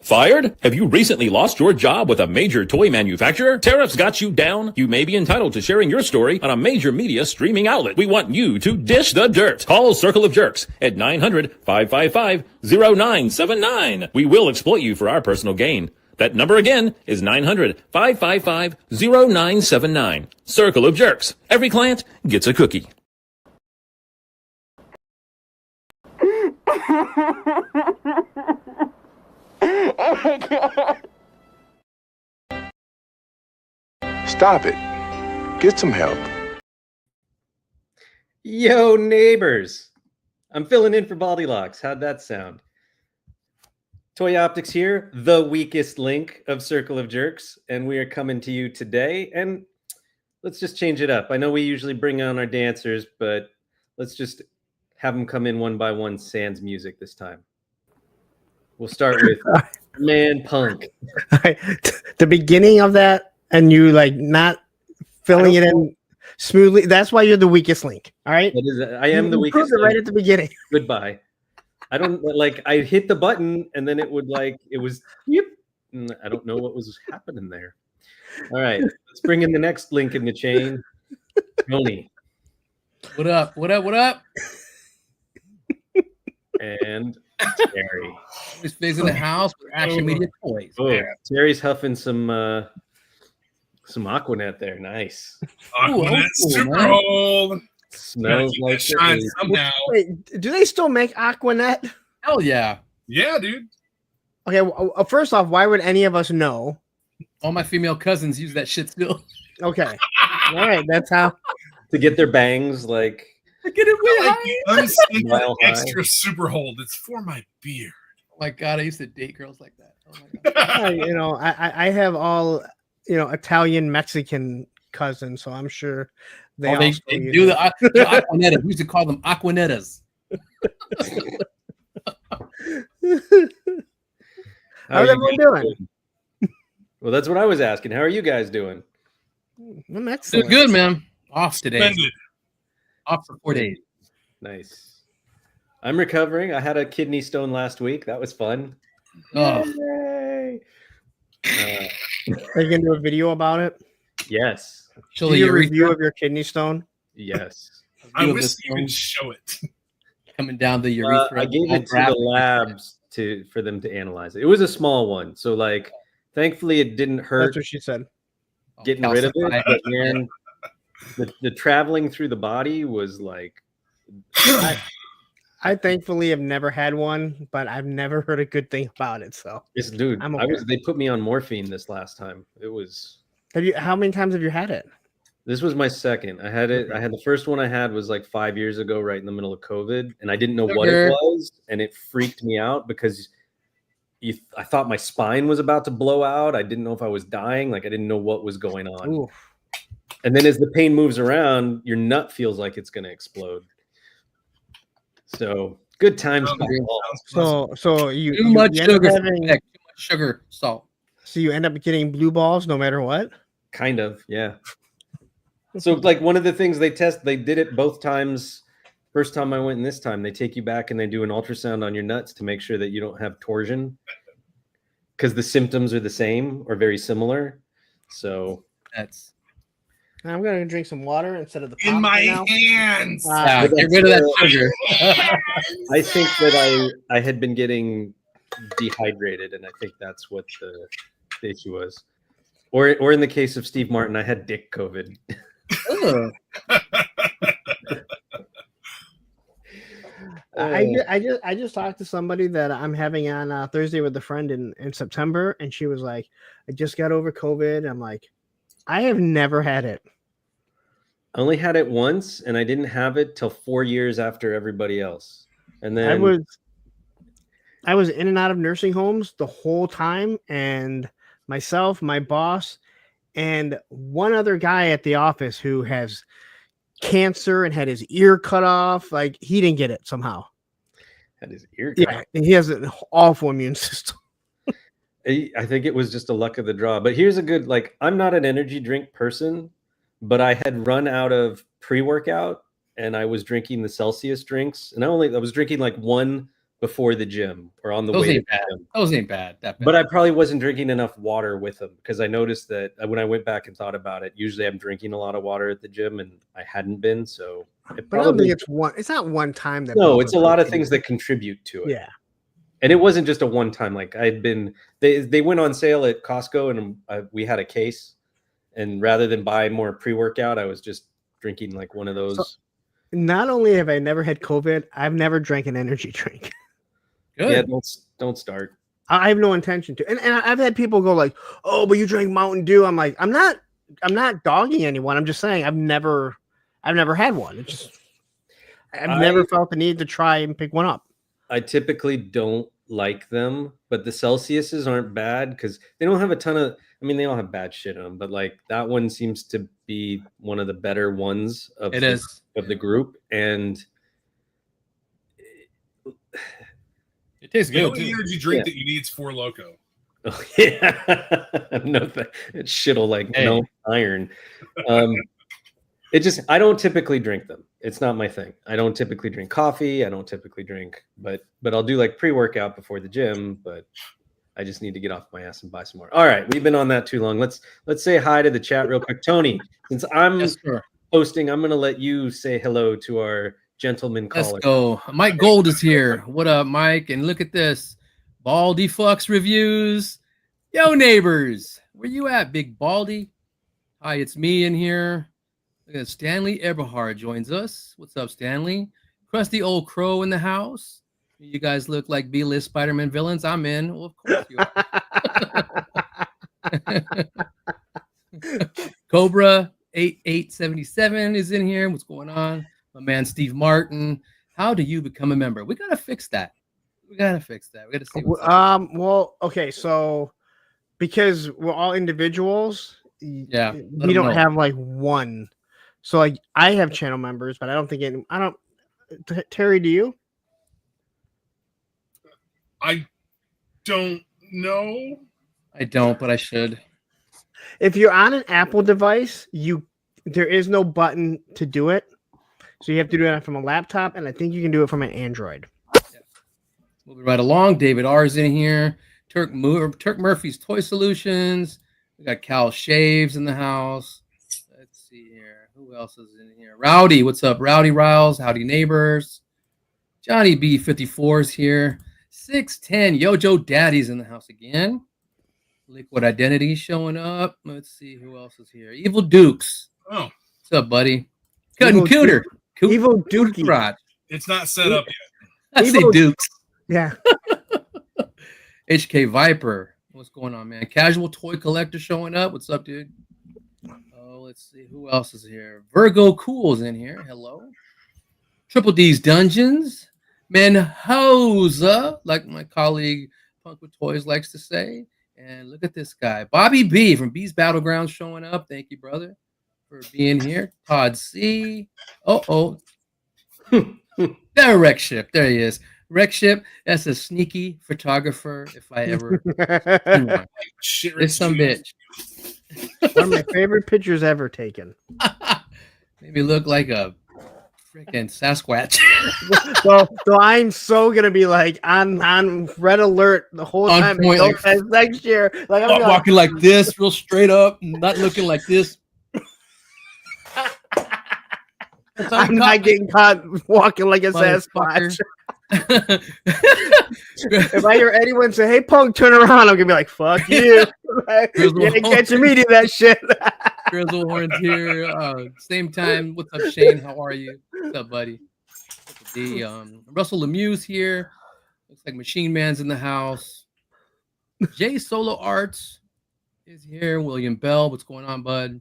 Fired? Have you recently lost your job with a major toy manufacturer? Tariffs got you down? You may be entitled to sharing your story on a major media streaming outlet. We want you to dish the dirt. Call Circle of Jerks at 900-555-0979. We will exploit you for our personal gain. That number again is 900-555-0979. Circle of Jerks. Every client gets a cookie. Oh my God. Stop it. Get some help. Yo, neighbors. I'm filling in for Baldylocks. How'd that sound? Toy Optics here, the weakest link of Circle of Jerks, and we are coming to you today. And let's just change it up. I know we usually bring on our dancers, but let's just have them come in one by one sans music this time. We'll start with Man Punk. The beginning of that, and you like not filling it in smoothly. That's why you're the weakest link. All right. I am the weakest link. Right at the beginning. Goodbye. I don't like. I hit the button, and then it was. Yep. I don't know what was happening there. All right. Let's bring in the next link in the chain. Tony. What up? What up? What up? And Terry. This thing's in the house with Action Media Toys. Oh, Terry's huffing some Aquanet there. Nice. Aquanet super old. Smells like shine somehow. Wait, do they still make Aquanet? Hell yeah. Yeah, dude. Okay, well, first off, why would any of us know? All my female cousins use that shit still. Okay. All right, that's how. To get their bangs like. Get it way high. Extra super hold. It's for my beard. Oh my God, I used to date girls like that. Oh my God. You know, I have all, you know, Italian Mexican cousins, so I'm sure they do the Aquanetta. We used to call them Aquanettas. How's everyone doing? Well, that's what I was asking. How are you guys doing? I'm excellent. Doing good, man. Off today. Splendid. Off for 4 days. Nice. I'm recovering. I had a kidney stone last week. That was fun. Oh. Yay. Are you gonna do a video about it? Yes. Do you review of your kidney stone? Yes. I wish you could show it. Coming down the urethra. I gave it to the labs for them to analyze it. It was a small one, so like, thankfully it didn't hurt. That's what she said. Getting rid of it, but man, the traveling through the body was like. I thankfully have never had one, but I've never heard a good thing about it. So, dude, they put me on morphine this last time. It was. How many times have you had it? This was my second. I had it. I had the first one I had was like 5 years ago, right in the middle of COVID, and I didn't know what it was, and it freaked me out because I thought my spine was about to blow out. I didn't know if I was dying. Like I didn't know what was going on. Ooh. And then as the pain moves around, your nut feels like it's going to explode. So good times. So you too much sugar, too much sugar, salt. So you end up getting blue balls no matter what. Kind of, yeah. So like one of the things they did it both times. First time I went and this time they take you back and they do an ultrasound on your nuts to make sure that you don't have torsion because the symptoms are the same or very similar. So I'm going to drink some water instead of the in my hands. Get rid of that sugar. I think that I had been getting dehydrated, and I think that's what the issue was. Or in the case of Steve Martin, I had dick COVID. I just talked to somebody that I'm having on Thursday with a friend in September, and she was like, "I just got over COVID." I'm like, I have never had it. I only had it once, and I didn't have it till 4 years after everybody else. And then I was in and out of nursing homes the whole time, and myself, my boss, and one other guy at the office who has cancer and had his ear cut off. Like he didn't get it somehow. Had his ear cut off. And he has an awful immune system. I think it was just a luck of the draw. But here's a good, like, I'm not an energy drink person, but I had run out of pre-workout and I was drinking the Celsius drinks. And I was drinking like one before the gym or on the Those way to ain't the bad. gym. Those ain't bad. That bad. But I probably wasn't drinking enough water with them because I noticed that when I went back and thought about it, usually I'm drinking a lot of water at the gym and I hadn't been. So But I don't think it's not one time that. No, builds it's a up lot of anything. things that contribute to it. Yeah. And it wasn't just a one time. Like they went on sale at Costco and we had a case. And rather than buy more pre-workout, I was just drinking like one of those. So, not only have I never had COVID, I've never drank an energy drink. Good. Yeah, don't start. I have no intention to. And I've had people go like, "Oh, but you drank Mountain Dew." I'm like, I'm not dogging anyone. I'm just saying I've never had one. It's just I've never felt the need to try and pick one up. I typically don't like them, but the Celsiuses aren't bad because they don't have a ton of. I mean, they all have bad shit in them, but like that one seems to be one of the better ones of the group, and it tastes The good only too. energy drink that you need is Four Loko. oh, yeah, no, that shit'll like no iron. It just I don't typically drink them. It's not my thing. I don't typically drink coffee. I don't typically drink, but I'll do like pre-workout before the gym, but I just need to get off my ass and buy some more. All right, we've been on that too long. Let's say hi to the chat real quick. Tony, since I'm hosting, I'm gonna let you say hello to our gentleman caller. Let's go. Mike Gold is here. What up, Mike? And look at this. Baldy Fucks reviews. Yo, neighbors. Where you at, Big Baldy? Hi, it's me in here. Look at Stanley Eberhard joins us. What's up, Stanley? Crusty Old Crow in the house. You guys look like B-list Spider-Man villains. I'm in. Well, of course you are. Cobra 8877 is in here. What's going on? My man Steve Martin. How do you become a member? We gotta fix that. We gotta see. Well, okay, so because we're all individuals, yeah, we don't have like one. So like I have channel members, but I don't think Terry, do you? I don't know. I don't, but I should. If you're on an Apple device, there is no button to do it. So you have to do it from a laptop, and I think you can do it from an Android. Yeah. We'll be right along. David R is in here. Turk Murphy's Toy Solutions. We got Cal Shaves in the house. Let's see here. Who else is in here? Rowdy. What's up, Rowdy Riles? Howdy, neighbors. Johnny B54 is here. 610 Yojo Daddy's in the house again. Liquid Identity showing up. Let's see who else is here. Evil Dukes. Oh, what's up, buddy? Cutting Cooter. Evil Dukey. It's not set up yet. I say Dukes. Yeah. HK Viper. What's going on, man? Casual Toy Collector showing up. What's up, dude? Oh, let's see. Who else is here? Virgo Cool's in here. Hello. Triple D's Dungeons. Menhoza, like my colleague Punk with Toys likes to say. And look at this guy. Bobby B from B's Battlegrounds showing up. Thank you, brother, for being here. Todd C. There, Wreck Ship. There he is. Wreck Ship. That's a sneaky photographer if I ever see one. It's some bitch. One of my favorite pictures ever taken. Maybe look like a freaking Sasquatch. so I'm so gonna be like on red alert the whole time until next year. Like I'm walking like this, real straight up, not looking like this. I'm not getting caught walking like a Sasquatch. If I hear anyone say, "Hey, Punk, turn around," I'm gonna be like, "Fuck you!" You ain't catching me to that shit. Grizzle Horns here. Same time. What's up, Shane? How are you? What's up, buddy? Russell Lemieux's here. Looks like Machine Man's in the house. Jay Solo Arts is here. William Bell. What's going on, bud?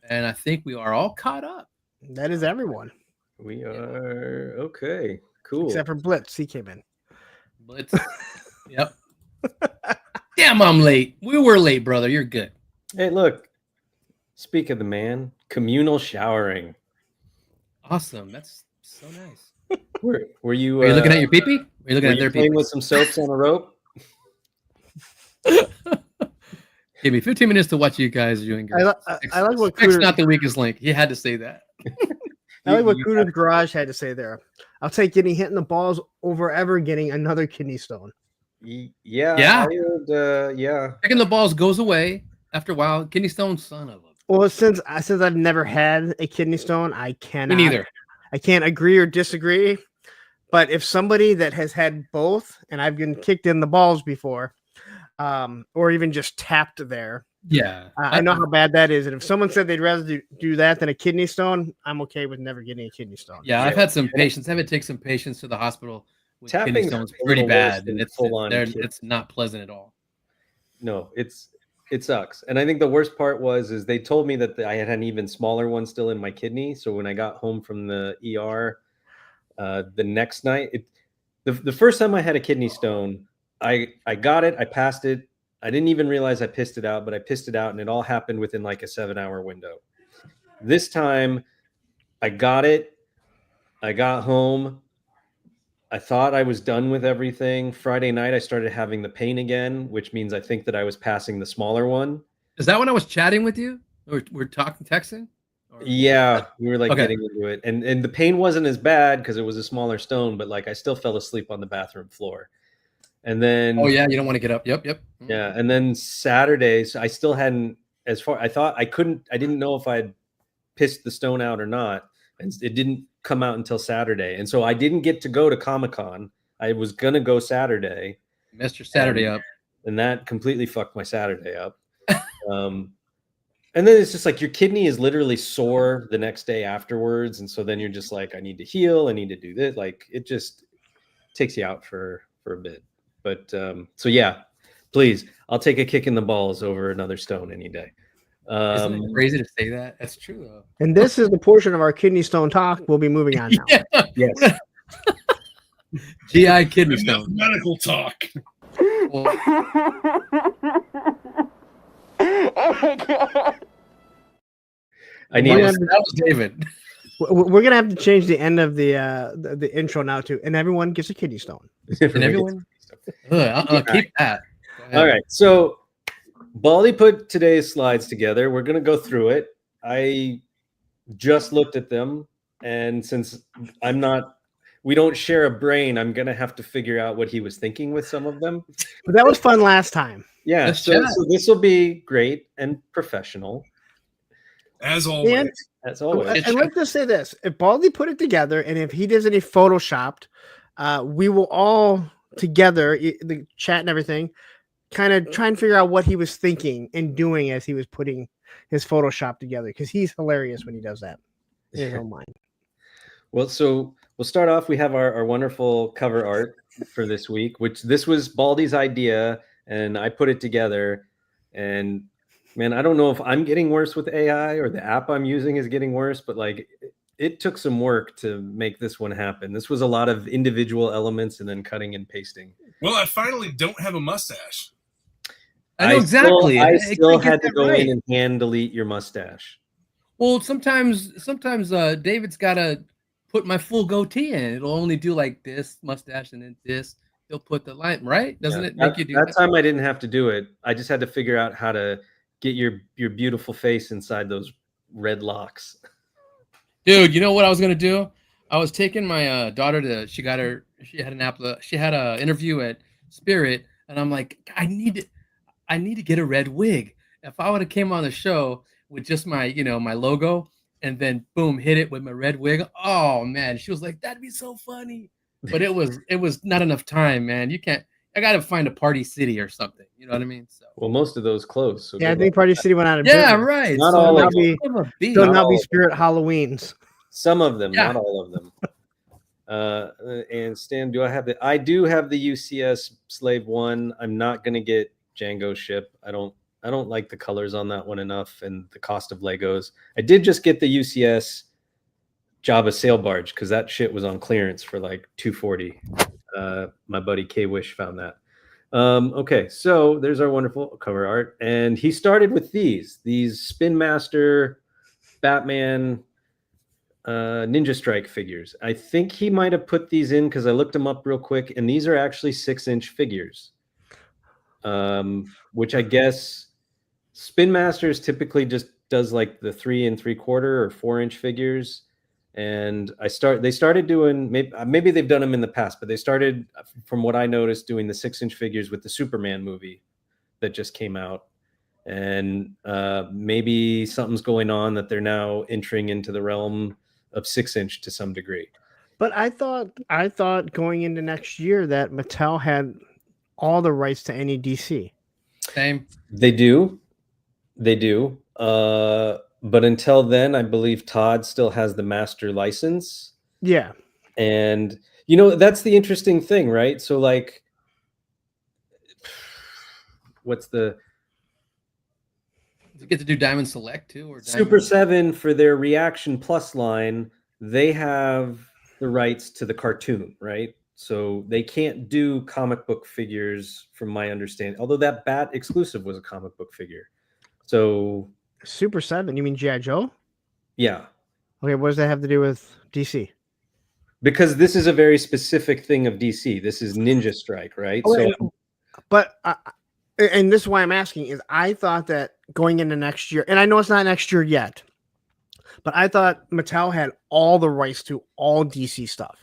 And I think we are all caught up. That is everyone. We are okay. Cool. Except for Blitz. He came in. Blitz. Yep. Damn, I'm late. We were late, brother. You're good. Hey, look. Speak of the man. Communal showering. Awesome. That's so nice. Were you? Are you looking at your pee-pee? Are you looking at their playing pee-pee? with some soaps on a rope? Give me 15 minutes to watch you guys doing good. I like what X Cooter, not the weakest link. He had to say that. I like what Cooter's Garage had to say there. I'll take getting hit in the balls over ever getting another kidney stone. Yeah. Checking the balls goes away after a while. Kidney stone, son of a. Well, since I've never had a kidney stone, I cannot. Me neither. I can't agree or disagree. But if somebody that has had both, and I've been kicked in the balls before, or even just tapped there, Yeah, I know how bad that is. And if someone said they'd rather do that than a kidney stone, I'm okay with never getting a kidney stone. Yeah, I've had some patients. I've had to take some patients to the hospital with kidney stones. Pretty bad, and it's not pleasant at all. No, it sucks. And I think the worst part is they told me that I had an even smaller one still in my kidney. So when I got home from the ER the next night, the first time I had a kidney stone, I got it, I passed it. I didn't even realize I pissed it out, but I pissed it out, and it all happened within like a 7-hour window. This time I got it. I got home. I thought I was done with everything. Friday night, I started having the pain again, which means I think that I was passing the smaller one. Is that when I was chatting with you? We're talking, texting? Yeah, we were like getting into it. And the pain wasn't as bad because it was a smaller stone, but like I still fell asleep on the bathroom floor. And then you don't want to get up. Yep. Yeah, and then Saturdays, I still hadn't I didn't know if I had pissed the stone out or not. And it didn't come out until Saturday. And so I didn't get to go to Comic-Con. I was gonna go Saturday. Messed your Saturday up. And that completely fucked my Saturday up. And then it's just like your kidney is literally sore the next day afterwards. And so then you're just like, I need to heal, I need to do this. Like it just takes you out for a bit. But so yeah, please, I'll take a kick in the balls over another stone any day. Isn't it crazy to say that? That's true though. And this is the portion of our kidney stone talk. We'll be moving on now. Yes. GI kidney stone. Medical talk. Well, I need that was David. We're gonna have to change the end of the intro now to, and everyone gets a kidney stone. And everyone. I'll keep that. All right. So Baldy put today's slides together. We're gonna go through it. I just looked at them, and since we don't share a brain, I'm gonna have to figure out what he was thinking with some of them. But that was fun last time. Yeah. So this will be great and professional. As always. As always. And let's just say this: if Baldy put it together, and if he does any photoshopped, we will all together, the chat and everything, kind of try and figure out what he was thinking and doing as he was putting his Photoshop together, because he's hilarious when he does that in his own mind. Well, so we'll start off. We have our wonderful cover art for this week, which this was Baldy's idea, and I put it together. And man, I don't know if I'm getting worse with AI or the app I'm using is getting worse, but like it took some work to make this one happen. This was a lot of individual elements and then cutting and pasting. Well, I finally don't have a mustache. I know exactly. I still had to go in and hand delete your mustache. Well, sometimes David's got to put my full goatee in. It'll only do like this mustache and then this. He'll put the line, right? Doesn't it make you do that? That time I didn't have to do it. I just had to figure out how to get your beautiful face inside those red locks. Dude, you know what I was gonna do? I was taking my daughter to. She had an interview at Spirit, and I'm like, I need to get a red wig. If I would have came on the show with just my my logo, and then boom, hit it with my red wig. Oh man, she was like, that'd be so funny. But it was not enough time, man. You can't. I got to find a Party City or something. You know what I mean? So. Well, most of those closed. So yeah, I think Party City went out of business. Yeah, right. Not all of them. Still not be Spirit Halloweens. Some of them, not all of them. And Stan, I do have the UCS Slave 1. I'm not going to get Django ship. I don't like the colors on that one enough and the cost of Legos. I did just get the UCS Jabba sail barge because that shit was on clearance for like $240. My buddy K Wish found that. Okay, so there's our wonderful cover art, and he started with these Spin Master Batman Ninja Strike figures. I think he might have put these in because I looked them up real quick, and these are actually 6-inch figures, which I guess Spin Masters typically just does like the 3 3/4 or 4-inch figures. And they started doing, maybe they've done them in the past, but they started, from what I noticed, doing the 6-inch figures with the Superman movie that just came out. And maybe something's going on that they're now entering into the realm of 6-inch to some degree. But I thought going into next year that Mattel had all the rights to any DC. Same. They do. But until then, I believe Todd still has the master license. Yeah. And, that's the interesting thing, right? So, like, what's the... You get to do Diamond Select, too? Or Super 7, for their Reaction Plus line, they have the rights to the cartoon, right? So they can't do comic book figures, from my understanding, although that Bat exclusive was a comic book figure. So... Super 7, you mean G.I. Joe? Yeah. Okay, what does that have to do with DC? Because this is a very specific thing of DC. This is Ninja Strike, right? But and this is why I'm asking, is I thought that going into next year, and I know it's not next year yet, but I thought Mattel had all the rights to all DC stuff.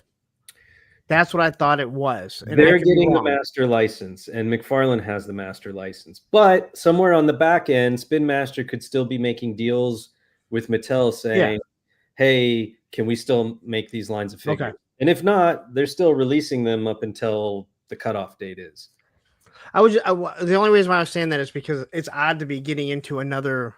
That's what I thought it was. And they're getting the master license, and McFarlane has the master license. But somewhere on the back end, Spin Master could still be making deals with Mattel saying, hey, can we still make these lines of figures? Okay. And if not, they're still releasing them up until the cutoff date is. The only reason why I was saying that is because it's odd to be getting into another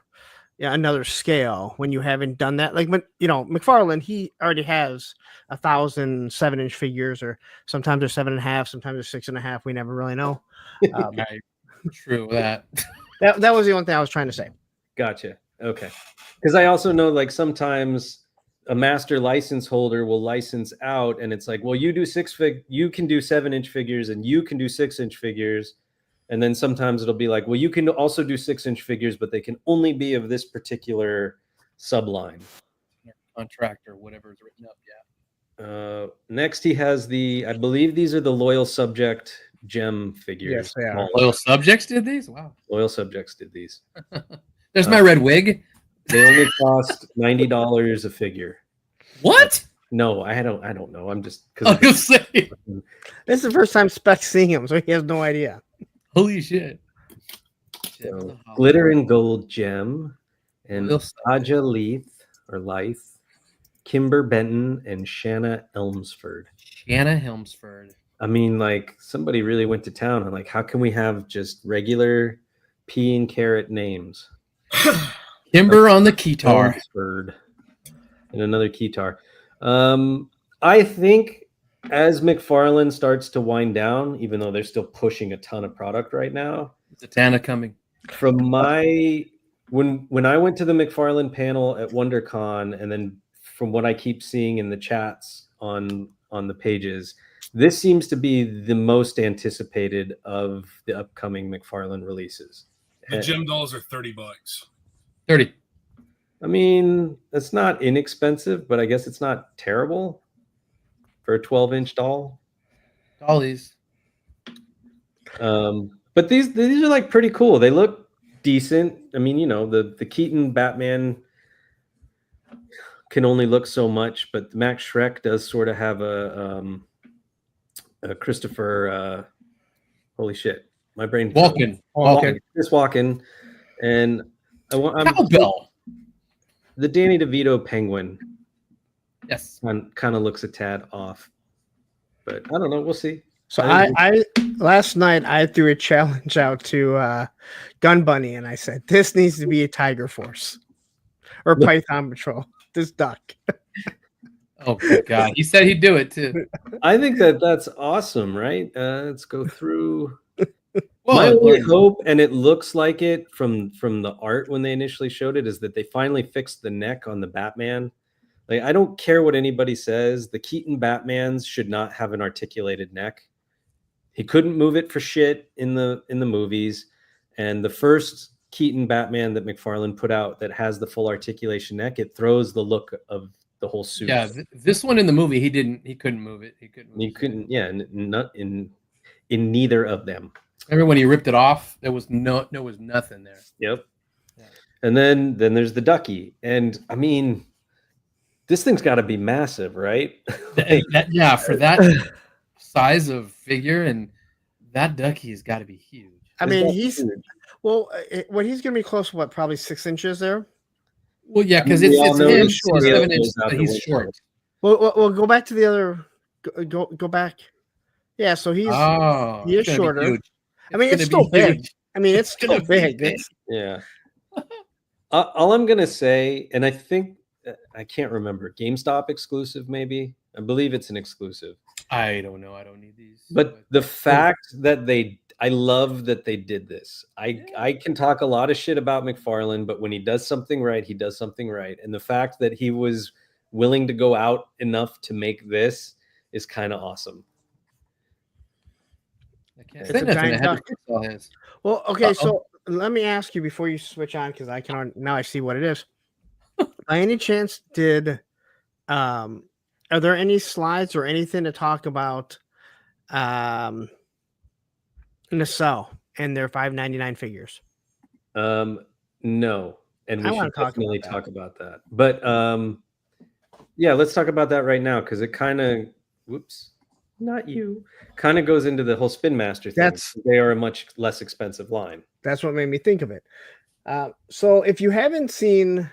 scale when you haven't done that. Like, McFarlane, he already has 1,000 7-inch figures, or sometimes they're 7.5, sometimes they're 6.5. We never really know. True that. That was the only thing I was trying to say. Gotcha. Okay. Because I also know, like, sometimes a master license holder will license out, and it's like, well, you do you can do 7-inch figures, and you can do 6-inch figures. And then sometimes it'll be like, well, you can also do 6-inch figures, but they can only be of this particular subline. Contract or whatever is written up. Yeah. Next, he has I believe these are the Loyal Subject gem figures. Yes, they are. Loyal Subjects did these? Wow. Loyal Subjects did these. There's my red wig. They only cost $90 a figure. What? No, I don't know. I'm just... I was going to say. This is the first time Spec's seeing him, so he has no idea. Holy shit. So, Glitter and Gold Gem, and Aja Leith, Kimber Benton, and Shanna Elmsford. I mean, like, somebody really went to town on, like, how can we have just regular pea and carrot names? Kimber on the keytar. Elmsford. And another keytar. I think as McFarlane starts to wind down, even though they're still pushing a ton of product right now, Zatanna coming. From when I went to the McFarlane panel at WonderCon, and then from what I keep seeing in the chats on the pages, this seems to be the most anticipated of the upcoming McFarlane releases. The gem dolls are $30. 30. I mean, it's not inexpensive, but I guess it's not terrible for a 12-inch doll. Dollies. But these are like pretty cool. They look decent. I mean, the Keaton Batman can only look so much, but Max Schreck does sort of have a Christopher. Holy shit, my brain. Walken. Chris Walken, and Cowbell. The Danny DeVito Penguin. Yes, kind of looks a tad off, but I don't know. We'll see. So I last night I threw a challenge out to Gun Bunny, and I said this needs to be a Tiger Force or Python Patrol. This duck. Oh my God! He said he'd do it too. I think that's awesome, right? Let's go through. My only hope, and it looks like it from the art when they initially showed it, is that they finally fixed the neck on the Batman. Like, I don't care what anybody says. The Keaton Batmans should not have an articulated neck. He couldn't move it for shit in the movies. And the first Keaton Batman that McFarlane put out that has the full articulation neck, it throws the look of the whole suit. Yeah, this one in the movie, he couldn't move it. He couldn't. Yeah, not in neither of them. Remember when he ripped it off? There was nothing there. Yep. Yeah. And then there's the Ducky. And I mean, this thing's got to be massive, right? Yeah, for that size of figure, and that Ducky's got to be huge. I It's mean, got he's huge. well, he's gonna be close to what, probably 6 inches there. Well, yeah, I mean, because we all it's know him, the he's shorter. 7 scale inches, goes out but the he's window. short. Well, go back to the other. Go back. Yeah, so he is It's gonna be shorter. huge. I mean, it's gonna still be big. huge. I mean, it's still gonna be big. big. It's Yeah. All I'm gonna say, and I think I can't remember, GameStop exclusive, maybe. I believe it's an exclusive. I don't know. I don't need these. But the fact that I love that they did this. I can talk a lot of shit about McFarlane, but when he does something right, he does something right. And the fact that he was willing to go out enough to make this is kind of awesome. I can't It's say a nothing. giant I had to duck. fix all his. well, okay. Uh-oh. So let me ask you before you switch on, because now I see what it is. By any chance, are there any slides or anything to talk about Nacelle and their $5.99 figures? No, and I we wanna should talk definitely about that. talk about that. But yeah, let's talk about that right now because it kind of, not you, kind of goes into the whole Spin Master thing. That's- They are a much less expensive line. That's what made me think of it. So if you haven't seen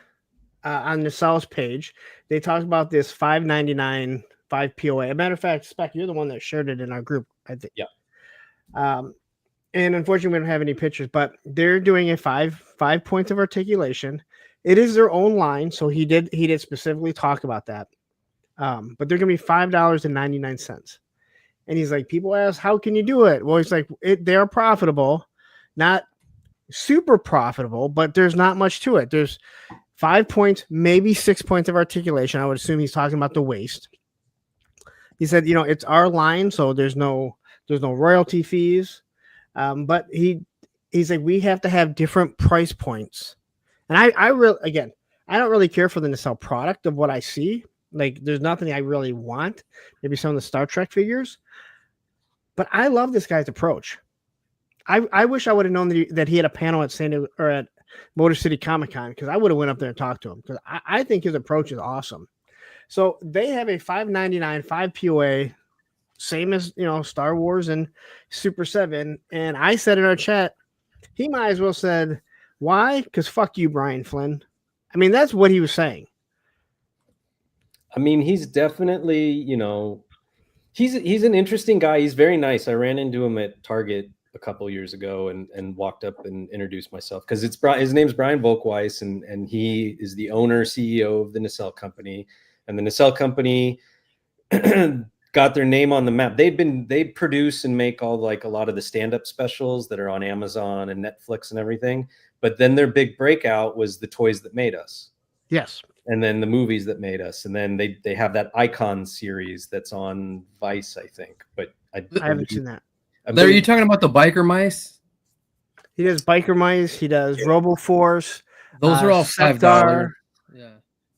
on Nacelle's page, they talked about this $5.99 5 POA. As a matter of fact, Spec, you're the one that shared it in our group, I think. Yeah. And unfortunately, we don't have any pictures, but they're doing a five points of articulation. It is their own line, so he did specifically talk about that. But they're gonna be $5.99. And he's like, people ask, how can you do it? Well, he's like, they are profitable, not super profitable, but there's not much to it. There's 5 points, maybe 6 points of articulation. I would assume he's talking about the waist. He said, it's our line, so there's no royalty fees. But he's like, we have to have different price points. And I don't really care for the Nacelle product of what I see. Like, there's nothing I really want. Maybe some of the Star Trek figures. But I love this guy's approach. I wish I would have known that he had a panel at Motor City Comic Con, because I would have went up there and talked to him, because I think his approach is awesome. So they have a $5.99 5 POA, same as Star Wars and Super 7. And I said in our chat, he might as well said, why? Because fuck you, Brian Flynn. I mean, that's what he was saying. I mean, he's definitely, he's an interesting guy. He's very nice. I ran into him at Target a couple years ago and walked up and introduced myself, because his name's Brian Volkweiss, and he is the owner, CEO of the Nacelle Company. And the Nacelle Company got their name on the map. They produce and make a lot of the stand-up specials that are on Amazon and Netflix and everything. But then their big breakout was the Toys That Made Us. Yes. And then the movies that made us. And then they have that Icon series that's on Vice, I think. But I haven't seen that. Are you talking about the biker mice? He does Biker Mice. He does Robo Force. Those are all $5. Yeah.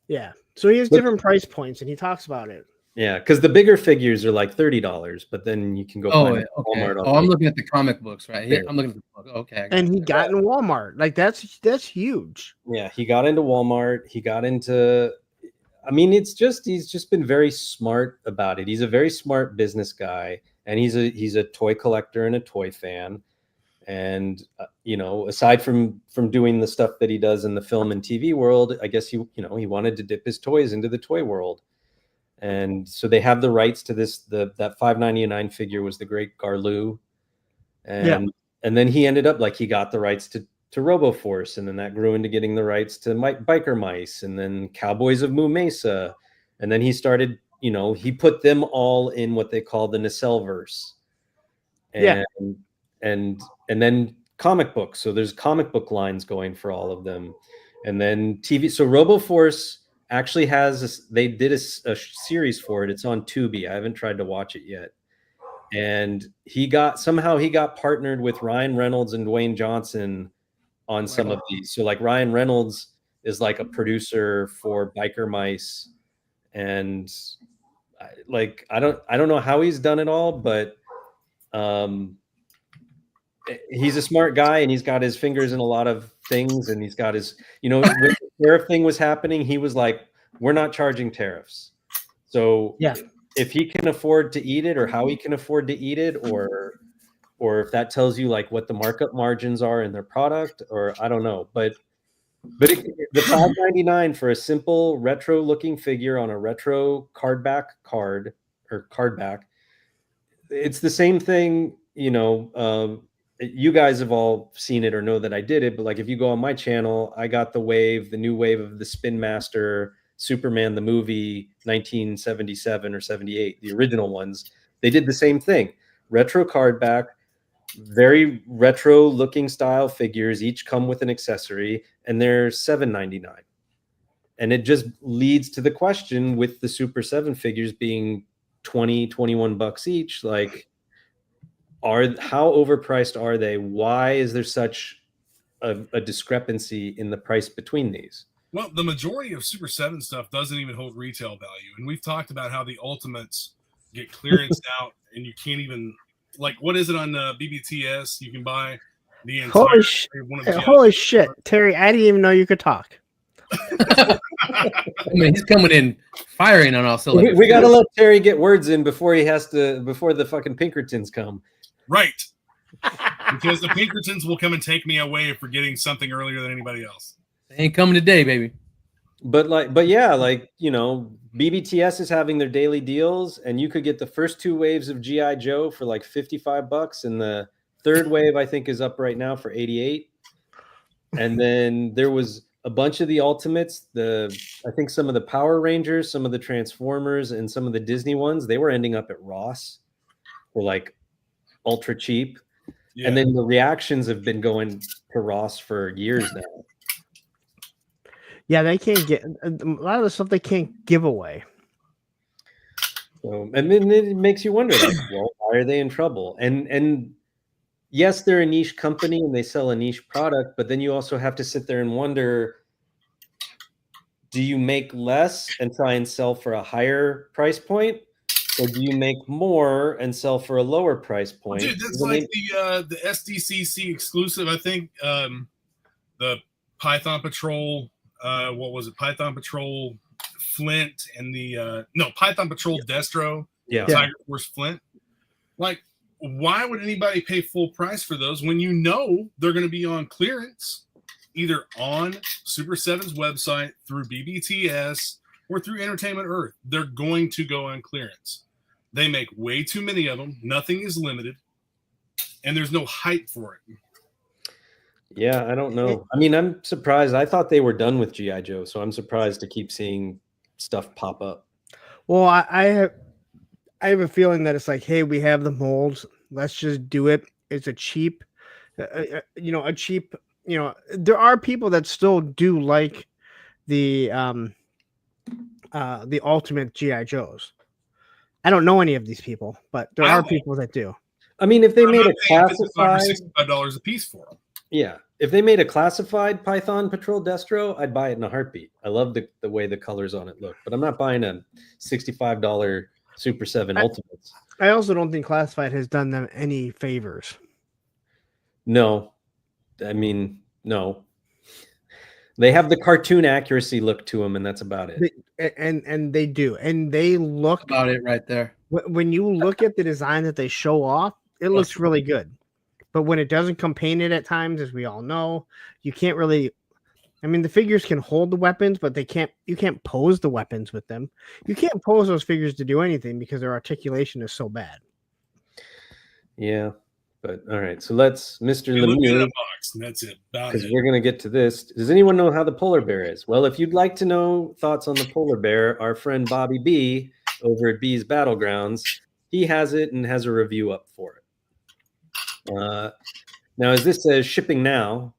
Yeah. So he has different price points, and he talks about it. Yeah, because the bigger figures are like $30, but then you can go find it at Walmart. Oh, I'm looking at the comic books right here. I'm looking at the book. Okay. And he got in Walmart. Like, that's huge. Yeah, he got into Walmart. He got into, I mean, he's just been very smart about it. He's a very smart business guy, and he's a toy collector and a toy fan. And aside from doing the stuff that he does in the film and TV world, I guess he wanted to dip his toys into the toy world. And so they have the rights to this. That $5.99 figure was the Great Garloo, and then he ended up, like, he got the rights to RoboForce, and then that grew into getting the rights to Biker Mice, and then Cowboys of Moo Mesa, and then he started. He put them all in what they call the Nacelleverse, and then comic books. So there's comic book lines going for all of them, and then TV. So RoboForce actually they did a series for it. It's on Tubi. I haven't tried to watch it yet. And he got partnered with Ryan Reynolds and Dwayne Johnson on some of these. So, like, Ryan Reynolds is like a producer for Biker Mice, and I don't know how he's done it all, but he's a smart guy, and he's got his fingers in a lot of things, and he's got his, when the tariff thing was happening, he was like, we're not charging tariffs. So Yeah. if he can afford to eat it, or how he can afford to eat it, or if that tells you like what the markup margins are in their product, or I don't know, but the $5.99 for a simple retro looking figure on a retro card back, it's the same thing. You guys have all seen it or know that I did it, but like if you go on my channel, I got the new wave of the Spin Master Superman the movie 1977 or 78, the original ones. They did the same thing. Retro card back, very retro looking style figures, each come with an accessory, and they're $7.99. And it just leads to the question, with the Super 7 figures being $21 each, like, how overpriced are they? Why is there such a discrepancy in the price between these? Well, the majority of Super 7 stuff doesn't even hold retail value. And we've talked about how the Ultimates get clearanced out, and you can't even, like, what is it on BBTS? You can buy the entire holy shit, Terry, I didn't even know you could talk. I mean, he's coming in firing on all cylinders. We got to let Terry get words in before the fucking Pinkertons come. Right. Because the Pinkertons will come and take me away for getting something earlier than anybody else. They ain't coming today, baby. But yeah, BBTS is having their daily deals, and you could get the first 2 waves of G.I. Joe for like $55, and the third wave I think is up right now for $88. And then there was a bunch of the Ultimates, I think some of the Power Rangers, some of the Transformers, and some of the Disney ones, they were ending up at Ross for like ultra cheap. Yeah. And then the reactions have been going to Ross for years now. Yeah, they can't get a lot of the stuff they can't give away. So, and then it makes you wonder, like, well, why are they in trouble? And yes, they're a niche company and they sell a niche product, but then you also have to sit there and wonder, do you make less and try and sell for a higher price point? Or do you make more and sell for a lower price point? Dude, that's like the SDCC exclusive. I think the Python Patrol, what was it? Python Patrol Flint and Python Patrol Destro, Tiger Force Flint. Like, why would anybody pay full price for those when you know they're going to be on clearance, either on Super 7's website, through BBTS, or through Entertainment Earth? They're going to go on clearance. They make way too many of them. Nothing is limited, and there's no hype for it. Yeah, I don't know. I mean, I'm surprised. I thought they were done with G.I. Joe, so I'm surprised to keep seeing stuff pop up. Well, I have a feeling that it's like, hey, we have the molds. Let's just do it. It's a cheap, there are people that still do like the Ultimate G.I. Joes. I don't know any of these people, but there are people that do. I mean, if they made a classified $65 a piece for them. Yeah. If they made a classified Python Patrol Destro, I'd buy it in a heartbeat. I love the way the colors on it look, but I'm not buying a $65 Super 7 Ultimates. I also don't think Classified has done them any favors. No. I mean, no. They have the cartoon accuracy look to them, and that's about it. And they do. And they look about it right there. When you look at the design that they show off, it looks really good. But when it doesn't come painted at times, as we all know, you can't really. I mean, the figures can hold the weapons, but you can't pose the weapons with them. You can't pose those figures to do anything because their articulation is so bad. Yeah. But all right, so let's Mr. Lemieux. That's it. Because we're going to get to this. Does anyone know how the polar bear is? Well, if you'd like to know thoughts on the polar bear, our friend Bobby B over at B's Battlegrounds, he has it and has a review up for it. Now, as this says, shipping now.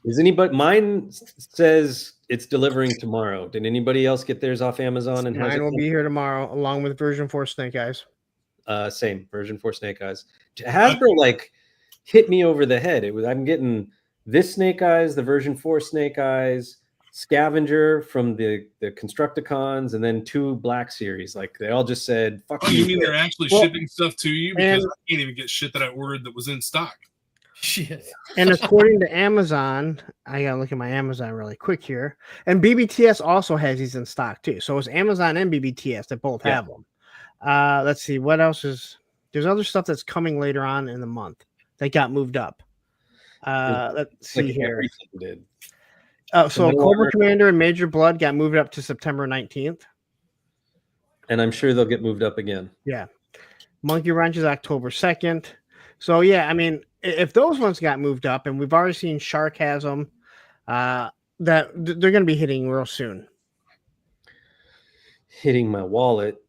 Is anybody? Mine says it's delivering tomorrow. Did anybody else get theirs off Amazon? And mine will be here tomorrow, along with version 4 Snake Eyes. Same version 4 Snake Eyes. Hasbro hit me over the head. I'm getting this Snake Eyes, the version 4 Snake Eyes, Scavenger from the Constructicons, and then 2 Black Series. Like they all just said, "Fuck Oh, you mean they're actually Well, shipping stuff to you? Because and- I can't even get shit that I ordered that was in stock. Shit. And according to Amazon, I gotta look at my Amazon really quick here. And BBTS also has these in stock too. So it's Amazon and BBTS that both have them. Let's see what else is. There's other stuff that's coming later on in the month that got moved up. Let's see like here. everything did." So Cobra Commander and Major Blood got moved up to September 19th. And I'm sure they'll get moved up again. Yeah. Monkey Wrench is October 2nd. So yeah, I mean, if those ones got moved up, and we've already seen Shark has them, that they're going to be hitting real soon. Hitting my wallet.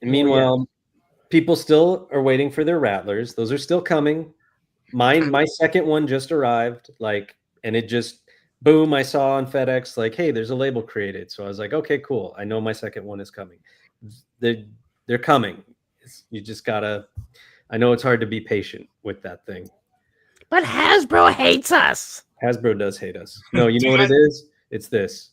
And meanwhile, people still are waiting for their Rattlers. Those are still coming. My second one just arrived, and it just boom, I saw on FedEx, hey, there's a label created. So I was like, okay, cool. I know my second one is coming. They're coming. You just gotta, I know it's hard to be patient with that thing. But Hasbro hates us. Hasbro does hate us. No, you know what it is? It's this.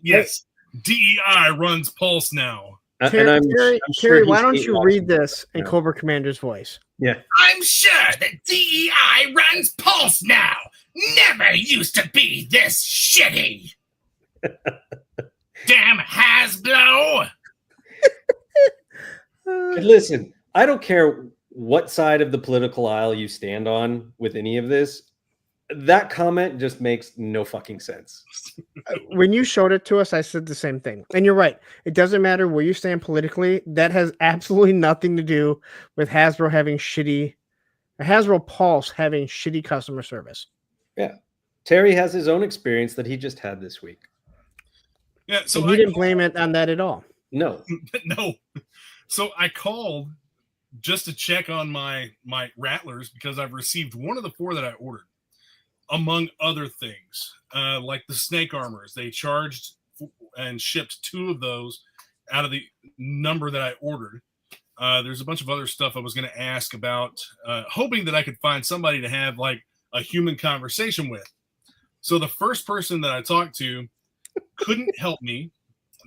Yes. DEI runs Pulse now. And I'm Terry, sure why he's don't hate you watching read this in now. Cobra Commander's voice? Yeah. I'm sure that DEI runs Pulse now. Never used to be this shitty. Damn Hasbro. And listen, I don't care what side of the political aisle you stand on with any of this. That comment just makes no fucking sense. When you showed it to us, I said the same thing. And you're right. It doesn't matter where you stand politically. That has absolutely nothing to do with Hasbro having Hasbro Pulse having shitty customer service. Yeah. Terry has his own experience that he just had this week. Yeah. So So he didn't blame it on that at all. No. No. So I called just to check on my Rattlers because I've received one of the 4 that I ordered, among other things, like the snake armors. They charged and shipped 2 of those out of the number that I ordered. There's a bunch of other stuff I was going to ask about, hoping that I could find somebody to have a human conversation with. So the first person that I talked to couldn't help me.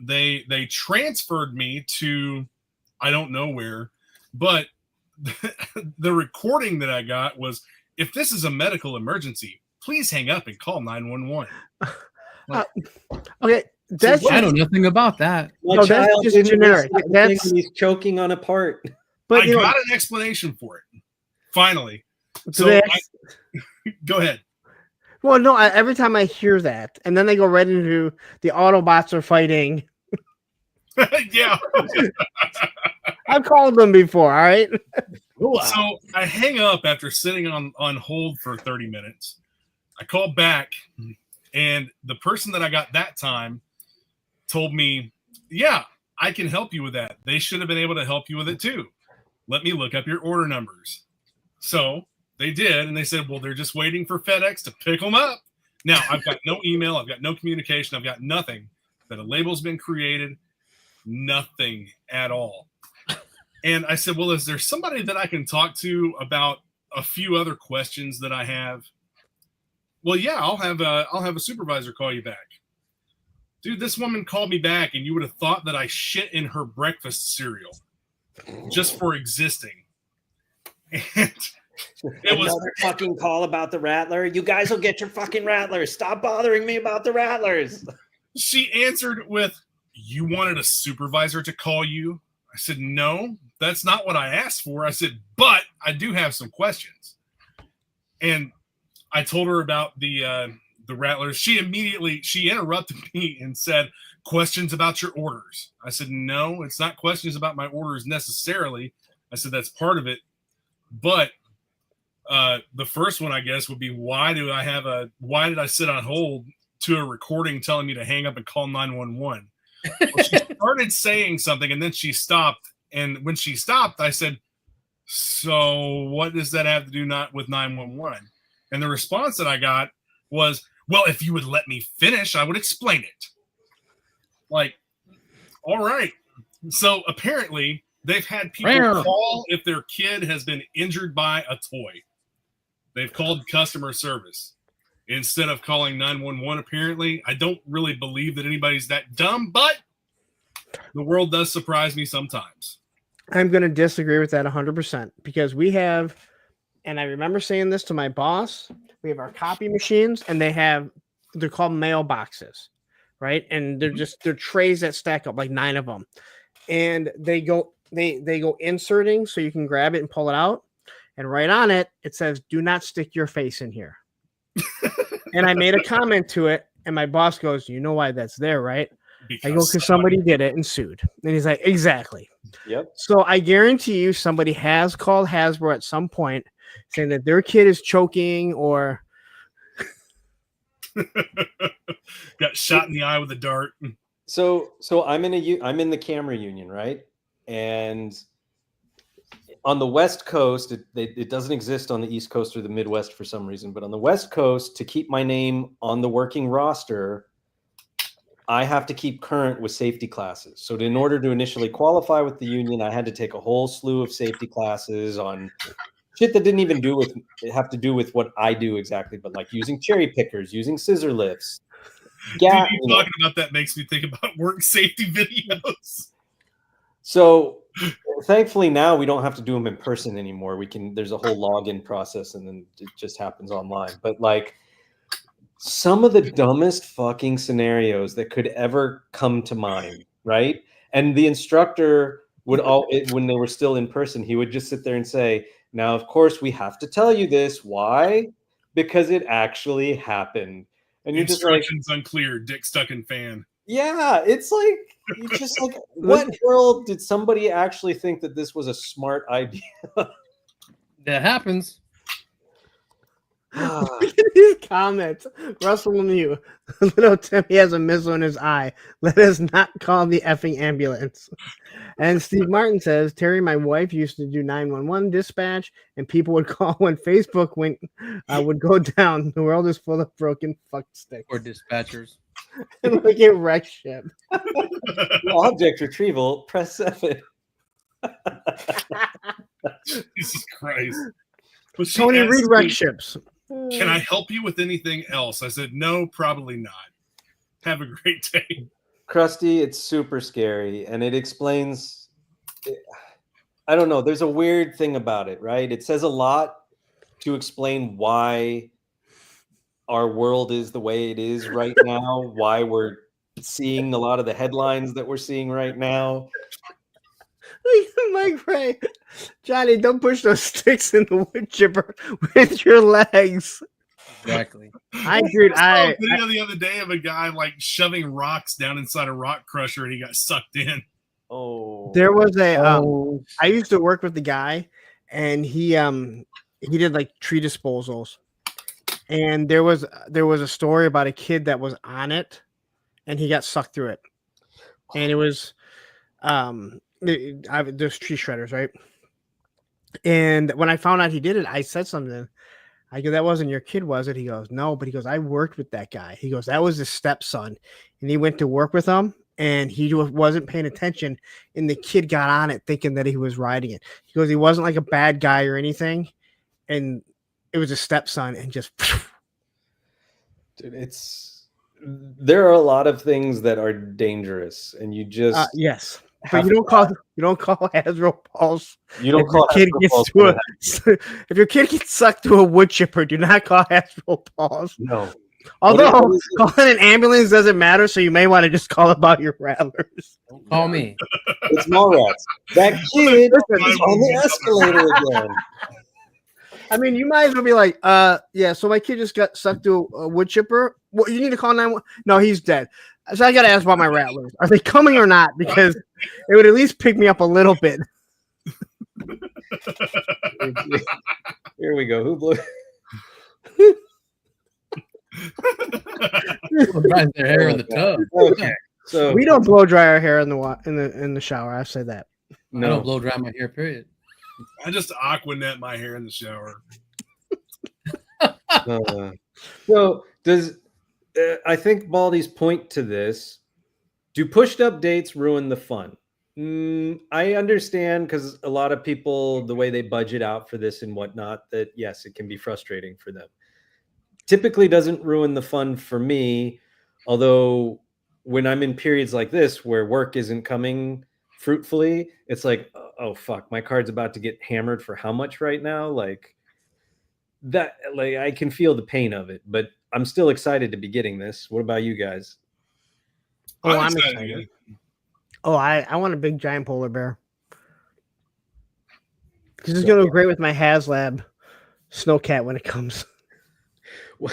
They transferred me to I don't know where, but the recording that I got was, if this is a medical emergency, please hang up and call 911. Okay, that's I know nothing about that. My No, that's child just didn't generic. listen to the That's- thing and he's choking on a part. but I you know, got an explanation for it. Finally. do So they go ahead. well, no. Every time I hear that, and then they go right into the Autobots are fighting. Yeah. I've called them before. All right. So I hang up after sitting on hold for 30 minutes. I call back, and the person that I got that time told me, yeah, I can help you with that. They should have been able to help you with it too. Let me look up your order numbers. So they did, and they said, well, they're just waiting for FedEx to pick them up. Now, I've got no email. I've got no communication. I've got nothing. That a label's been created. Nothing at all. And I said, well, is there somebody that I can talk to about a few other questions that I have? Well, yeah, I'll have a supervisor call you back. Dude, this woman called me back, and you would have thought that I shit in her breakfast cereal just for existing. And it was Another fucking call about the Rattler. You guys will get your fucking Rattlers. Stop bothering me about the Rattlers. She answered with, you wanted a supervisor to call you? I said, no, that's not what I asked for. I said, but I do have some questions. And I told her about the Rattlers. She interrupted me and said, questions about your orders. I said, no, it's not questions about my orders necessarily. I said, that's part of it. But the first one, I guess, would be, why did I sit on hold to a recording telling me to hang up and call 911? Well, she started saying something, and then she stopped. And when she stopped, I said, so what does that have to do not with 911? And the response that I got was, well, if you would let me finish, I would explain it. Like, all right. So apparently they've had people call if their kid has been injured by a toy. They've called customer service. instead of calling 911. Apparently, I don't really believe that anybody's that dumb, but the world does surprise me sometimes. I'm going to disagree with that 100% because we have, and I remember saying this to my boss, we have our copy machines and they're called mailboxes, right? And they're trays that stack up, like 9 of them. And they go inserting so you can grab it and pull it out. And right on it, it says, do not stick your face in here. And I made a comment to it and my boss goes, you know why that's there, right? I go, because somebody did it and sued. And he's like, exactly. Yep. So I guarantee you somebody has called Hasbro at some point saying that their kid is choking or got shot in the eye with a dart. So I'm in the camera union, right? And on the West Coast, it doesn't exist on the East Coast or the Midwest for some reason, but on the West Coast, to keep my name on the working roster, I have to keep current with safety classes. So in order to initially qualify with the union, I had to take a whole slew of safety classes on shit that didn't even have to do with what I do exactly, but like using cherry pickers, using scissor lifts. Yeah, talking about that makes me think about work safety videos. So thankfully now we don't have to do them in person anymore. There's a whole login process and then it just happens online. But like some of the dumbest fucking scenarios that could ever come to mind, right? And the instructor would when they were still in person, he would just sit there and say, now, of course, we have to tell you this. Why? Because it actually happened. And you're Instructions just like, unclear, dick stuck in fan. Yeah, it's like, you're just like, what world did somebody actually think that this was a smart idea? That happens. look at these comments. Russell Lemieux. Little Timmy has a missile in his eye. Let us not call the effing ambulance. And Steve Martin says, Terry, my wife used to do 911 dispatch, and people would call when Facebook would go down. The world is full of broken fuck sticks. Or dispatchers. And look at wreck ship. Object retrieval, press 7. Jesus Christ. Tony, read wreck ships. Can I help you with anything else? I said, no, probably not. Have a great day. Krusty, it's super scary, and it explains, I don't know, there's a weird thing about it, right? It says a lot to explain why our world is the way it is right now, why we're seeing a lot of the headlines that we're seeing right now. Mike Ray, Johnny, don't push those sticks in the wood chipper with your legs. Exactly. I agreed. I saw a video the other day of a guy like shoving rocks down inside a rock crusher and he got sucked in. Oh, there was I used to work with the guy, and he did like tree disposals, and there was a story about a kid that was on it, and he got sucked through it, and it was there's tree shredders, right? And when I found out he did it, I said something. I go, that wasn't your kid, was it? He goes, no, but he goes, I worked with that guy. He goes, that was his stepson. And he went to work with him and he wasn't paying attention. And the kid got on it thinking that he was riding it. He goes, he wasn't like a bad guy or anything. And it was a stepson and just. Dude, there are a lot of things that are dangerous and you just. Yes. But you don't call Hasbro Pulse. You don't call Hasbro Pulse. If your kid gets sucked to a wood chipper, do not call Hasbro Pulse. No. Although calling an ambulance doesn't matter, so you may want to just call about your rattlers. Don't call me. It's Mallrats. That kid is on the escalator again. I mean, you might as well be like, yeah, so my kid just got sucked to a wood chipper. What, you need to call 911? No, he's dead. So I got to ask about my rattlers. Are they coming or not? Because it would at least pick me up a little bit. Here we go. Who blew? Dries their hair in the tub. Okay, so we don't blow dry our hair in the shower. I say that. I don't blow dry my hair. Period. I just Aquanet my hair in the shower. So does I think Baldy's point to this? Do pushed updates ruin the fun? I understand because a lot of people, the way they budget out for this and whatnot, that yes, it can be frustrating for them. typically doesn't ruin the fun for me. Although when I'm in periods like this where work isn't coming fruitfully, it's like, oh fuck, my card's about to get hammered for how much right now? Like that, like I can feel the pain of it, but I'm still excited to be getting this. What about you guys? Oh, I'm excited. Oh, I want a big giant polar bear. This is going to go great with my HasLab Snowcat when it comes.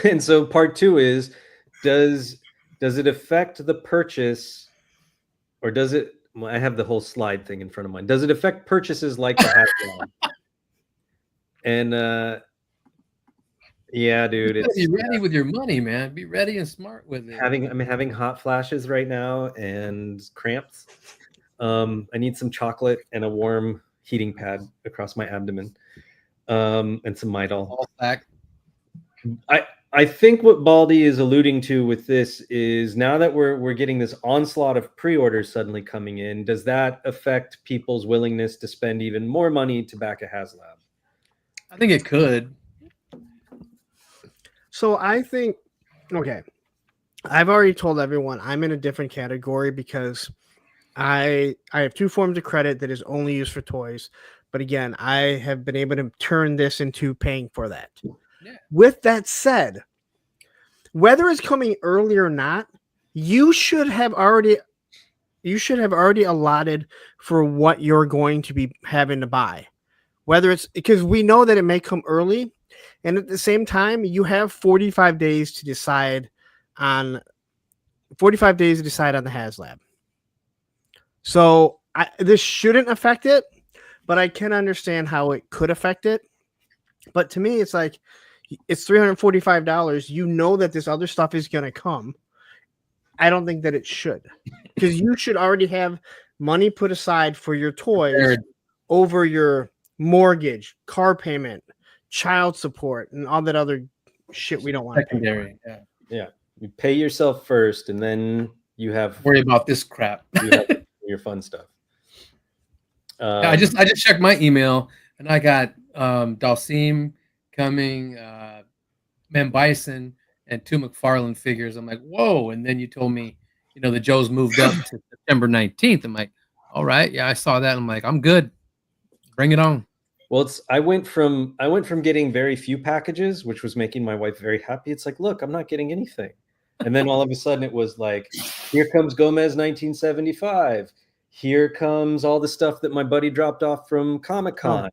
And so part 2 is, does it affect the purchase, or does it? Well, I have the whole slide thing in front of mine. Does it affect purchases like the HasLab? And yeah, dude, be ready with your money, man. Be ready and smart with it. I'm having hot flashes right now and cramps. I need some chocolate and a warm heating pad across my abdomen, and some Midol. All back. I think what Baldy is alluding to with this is, now that we're getting this onslaught of pre-orders suddenly coming in, does that affect people's willingness to spend even more money to back a HasLab? I think it could. So I think, okay, I've already told everyone I'm in a different category because I have 2 forms of credit that is only used for toys. But again, I have been able to turn this into paying for that. Yeah. With that said, whether it's coming early or not, you should have already allotted for what you're going to be having to buy. Whether it's because we know that it may come early, and at the same time, you have 45 days to decide on the HasLab. So this shouldn't affect it, but I can understand how it could affect it. But to me, it's like, it's $345. You know that this other stuff is going to come. I don't think that it should, because you should already have money put aside for your toys over your mortgage, car payment, child support, and all that other shit we don't want. Secondary. Yeah. You pay yourself first, and then you have Worry about this crap. you have your fun stuff. I just checked my email, and I got Dalsim coming, Man Bison, and 2 McFarlane figures. I'm like, whoa! And then you told me, the Joe's moved up to September 19th. I'm like, all right, yeah, I saw that. I'm like, I'm good. Bring it on. Well, I went from getting very few packages, which was making my wife very happy. It's like, look, I'm not getting anything. And then all of a sudden it was like, here comes Gomez 1975. Here comes all the stuff that my buddy dropped off from Comic-Con. Oh.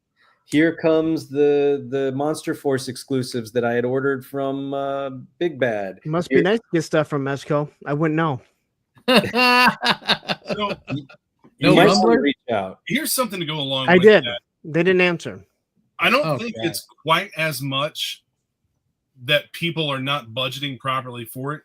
Here comes the Monster Force exclusives that I had ordered from Big Bad. It must be nice to get stuff from Mezco. I wouldn't know. So, you might want to reach out. Here's something to go along with that. They didn't answer. I don't think it's quite as much that people are not budgeting properly for it.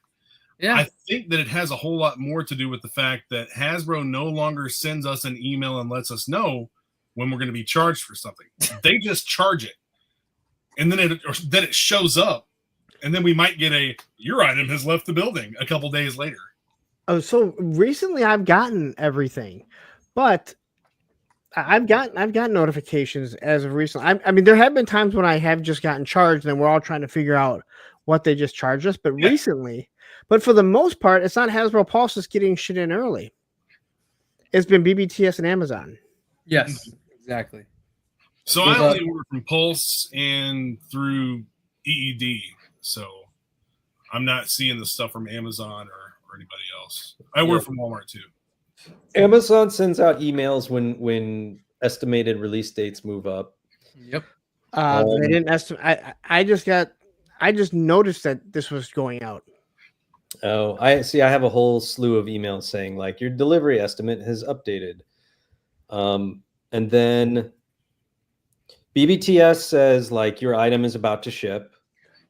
Yeah. I think that it has a whole lot more to do with the fact that Hasbro no longer sends us an email and lets us know when we're going to be charged for something. They just charge it. And then it shows up. And then we might get your item has left the building a couple days later. Oh, so recently I've gotten everything, but I've gotten notifications as of recently. I mean, there have been times when I have just gotten charged, and we're all trying to figure out what they just charged us. But recently, but for the most part, it's not Hasbro Pulse that's getting shit in early. It's been BBTS and Amazon. Yes, exactly. So I only order from Pulse and through EED. So I'm not seeing the stuff from Amazon or anybody else. I order from Walmart too. Amazon sends out emails when estimated release dates move up. Yep. They didn't estimate. I just noticed that this was going out. Oh, I see. I have a whole slew of emails saying like your delivery estimate has updated. And then BBTS says like your item is about to ship.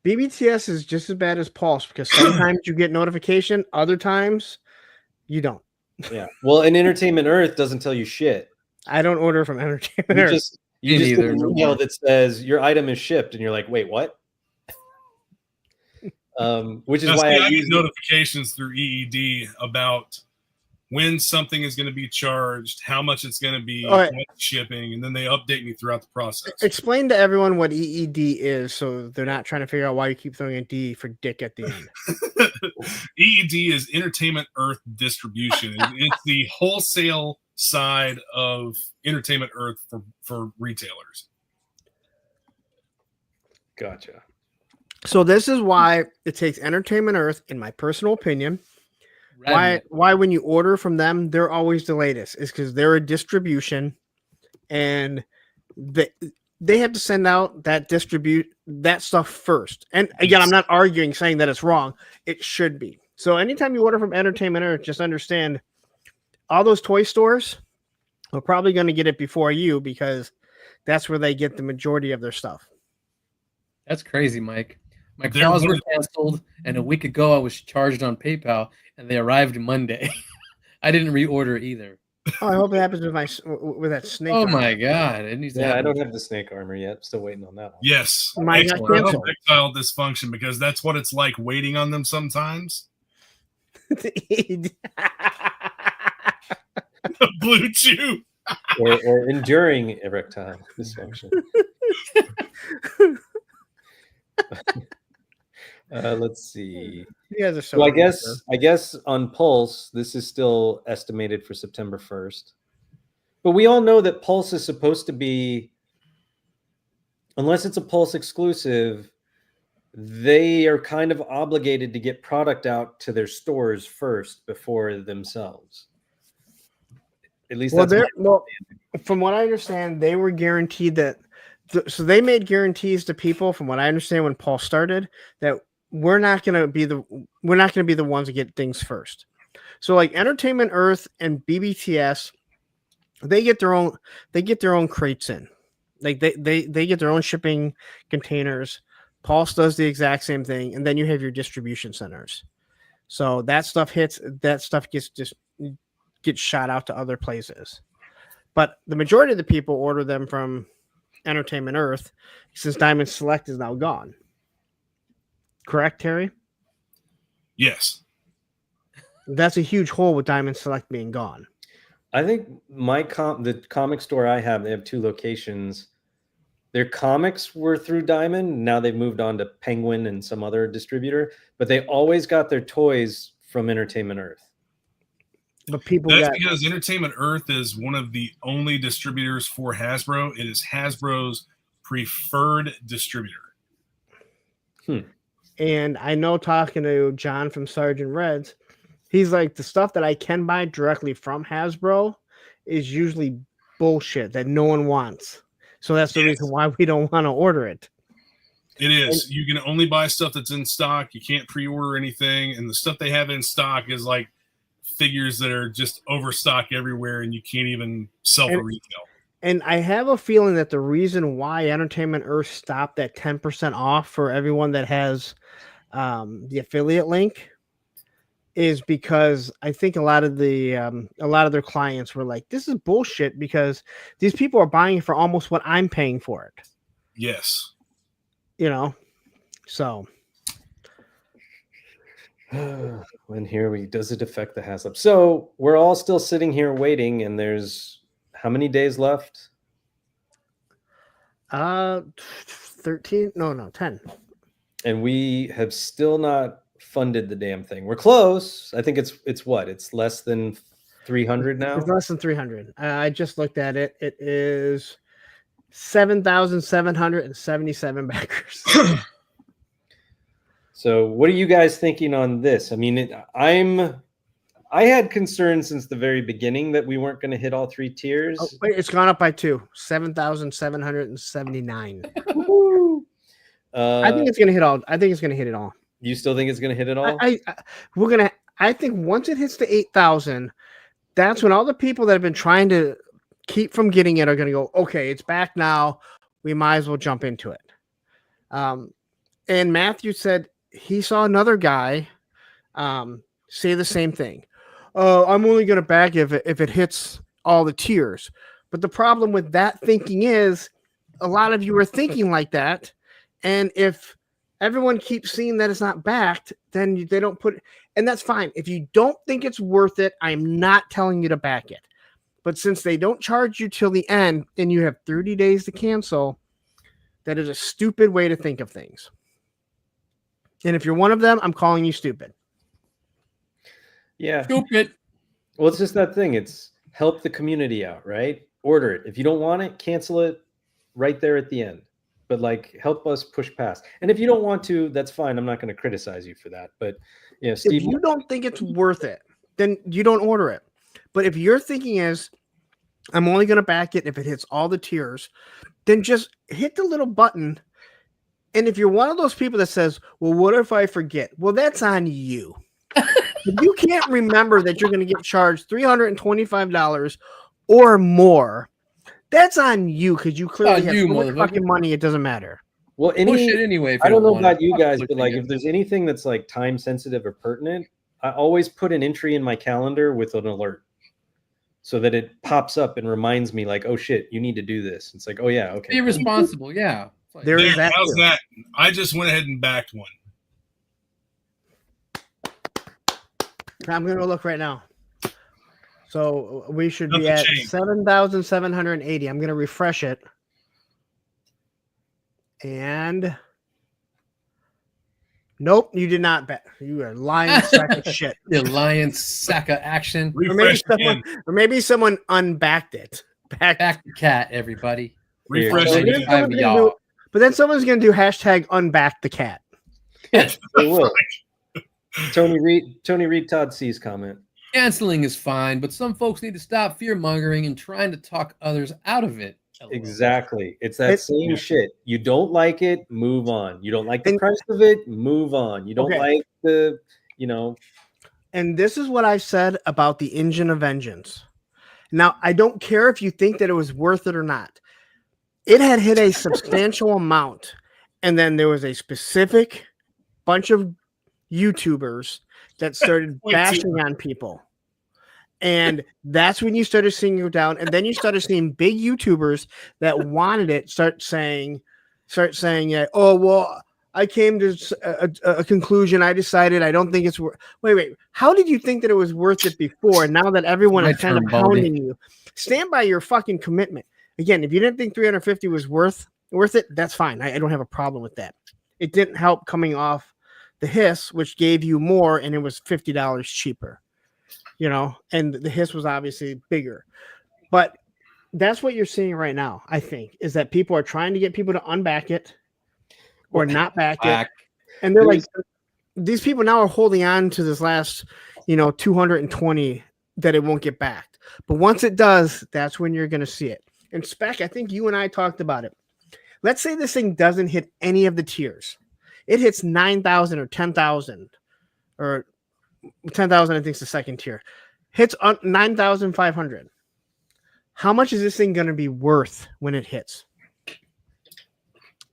BBTS is just as bad as Pulse because sometimes you get notification, other times you don't. Yeah. Well, and Entertainment Earth doesn't tell you shit. I don't order from Entertainment Earth. You just get an email that says your item is shipped, and you're like, wait, what? Which is why I get notifications through EED about when something is going to be charged, how much it's going to be, All right. what shipping, and then they update me throughout the process. Explain to everyone what EED is, so they're not trying to figure out why you keep throwing a D for dick at the end. EED is Entertainment Earth Distribution. It's the wholesale side of Entertainment Earth for retailers. Gotcha. So this is why it takes Entertainment Earth, in my personal opinion. Why when you order from them, they're always the latest, is because they're a distribution, and they have to send out that stuff first. And again, I'm not arguing saying that it's wrong. It should be. So anytime you order from Entertainment Earth, just understand all those toy stores are probably going to get it before you, because that's where they get the majority of their stuff. That's crazy, Mike. My calls were canceled, and a week ago I was charged on PayPal, and they arrived Monday. I didn't reorder either. Oh, I hope it happens with that snake. Oh my god! It needs to Yeah, I happen. don't have the snake armor yet. Still waiting on that one. Yes. Mine got canceled. Erectile dysfunction, because that's what it's like waiting on them sometimes. Blue Chew. or enduring erectile dysfunction. Let's see. You guys are so. So I guess on Pulse, this is still estimated for September 1st. But we all know that Pulse is supposed to be, unless it's a Pulse exclusive, they are kind of obligated to get product out to their stores first before themselves. At least from what I understand, they were guaranteed that. So they made guarantees to people, from what I understand, when Pulse started, that we're not going to be the ones to get things first. So like Entertainment Earth and BBTS, they get their own crates in. Like they get their own shipping containers. Pulse does the exact same thing, and then you have your distribution centers. So that stuff gets shot out to other places. But the majority of the people order them from Entertainment Earth, since Diamond Select is now gone. Correct, Terry? Yes. That's a huge hole with Diamond Select being gone. I think the comic store I have, they have 2 locations. Their comics were through Diamond. Now they've moved on to Penguin and some other distributor, but they always got their toys from Entertainment Earth. But That's because Entertainment Earth is one of the only distributors for Hasbro. It is Hasbro's preferred distributor. And I know, talking to John from Sergeant Reds, he's like, the stuff that I can buy directly from Hasbro is usually bullshit that no one wants. So that's the reason why we don't want to order it. It is. You can only buy stuff that's in stock. You can't pre-order anything. And the stuff they have in stock is like figures that are just overstock everywhere, and you can't even sell for retail. And I have a feeling that the reason why Entertainment Earth stopped at 10% off for everyone that has the affiliate link is because I think a lot of their clients were like, this is bullshit, because these people are buying for almost what I'm paying for it. Yes. So. And here does it affect the HasLab? So we're all still sitting here waiting, and there's how many days left? 13? No, 10. And we have still not funded the damn thing. We're close. I think it's what? It's less than 300 now. It's less than 300. I just looked at it. It is 7,777 backers. So what are you guys thinking on this? I mean, I had concerns since the very beginning that we weren't going to hit all 3 tiers. Oh, wait, it's gone up by 2. 7,779. I think it's going to hit all. I think it's going to hit it all. You still think it's going to hit it all? I think once it hits the 8,000, that's when all the people that have been trying to keep from getting it are going to go, okay, it's back now. We might as well jump into it. And Matthew said he saw another guy say the same thing. I'm only going to back if it hits all the tiers. But the problem with that thinking is a lot of you are thinking like that. And if everyone keeps seeing that it's not backed, then they don't put it, and that's fine. If you don't think it's worth it, I'm not telling you to back it. But since they don't charge you till the end and you have 30 days to cancel, that is a stupid way to think of things. And if you're one of them, I'm calling you stupid. Yeah. Stupid. Well, it's just that thing. It's help the community out, right? Order it. If you don't want it, cancel it right there at the end. But like, help us push past. And if you don't want to, that's fine. I'm not going to criticize you for that. But yeah, Steve, if you don't think it's worth it, then you don't order it. But if your thinking is, I'm only going to back it if it hits all the tiers, then just hit the little button. And if you're one of those people that says, well, what if I forget? Well, that's on you. If you can't remember that you're going to get charged $325 or more, that's on you because you clearly have so much fucking money. It doesn't matter. Well, Push it anyway. I don't know about you guys, but like if there's anything that's like time sensitive or pertinent, I always put an entry in my calendar with an alert so that it pops up and reminds me like, oh shit, you need to do this. It's like, oh yeah, okay. Be responsible. Yeah. How's that? I just went ahead and backed one. I'm going to look right now. So we should be at 7,780. I'm going to refresh it. And nope, you did not bet. You are lying sack of shit. The lion sack of action. Or maybe someone unbacked it. Back the cat, everybody. Refresh it. But then someone's going to do hashtag unback the cat. They will. Tony Reed Todd C's comment. Canceling is fine, but some folks need to stop fear mongering and trying to talk others out of it. Exactly. It's that same shit. You don't like it, move on. You don't like the price of it, move on. You don't like the, And this is what I said about the Engine of Vengeance. Now, I don't care if you think that it was worth it or not. It had hit a substantial amount, and then there was a specific bunch of YouTubers that started bashing on people. And that's when you started seeing it down. And then you started seeing big YouTubers that wanted it start saying, oh, well, I came to a conclusion. I decided I don't think it's worth. Wait. How did you think that it was worth it before? And now that everyone is kind of hounding you, stand by your fucking commitment. Again, if you didn't think 350 was worth it, that's fine. I don't have a problem with that. It didn't help coming off the Hiss, which gave you more, and it was $50 cheaper, and the Hiss was obviously bigger. But that's what you're seeing right now, I think, is that people are trying to get people to unback it or not back it. And they're like, these people now are holding on to this last, 220 that it won't get backed. But once it does, that's when you're going to see it. And Spec, I think you and I talked about it. Let's say this thing doesn't hit any of the tiers. It hits 9,000 or 10,000 or 10,000. I think is the second tier. Hits 9,500. How much is this thing going to be worth when it hits?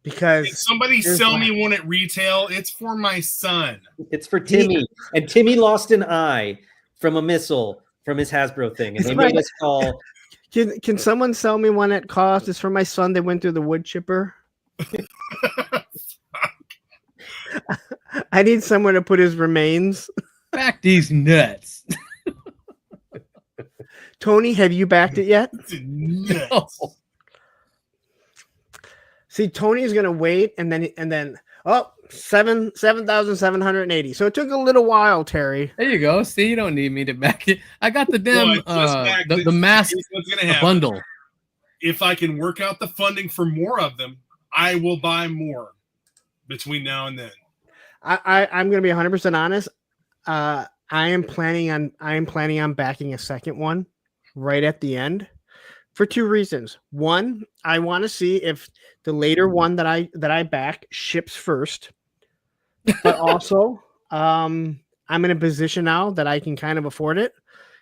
Because if somebody sell me one at retail, it's for my son. It's for Timmy. And Timmy lost an eye from a missile from his Hasbro thing. And they made us call. Can someone sell me one at cost? It's for my son. They went through the wood chipper. I need someone to put his remains. Back these nuts. Tony, have you backed it yet? No. See, Tony is gonna wait and then 7,780. So it took a little while, Terry. There you go. See, you don't need me to back it. I got the damn the mask bundle. If I can work out the funding for more of them, I will buy more between now and then. I'm going to be 100% honest. I am planning on backing a second one right at the end for two reasons. One, I want to see if the later one that I back ships first. But also, I'm in a position now that I can kind of afford it,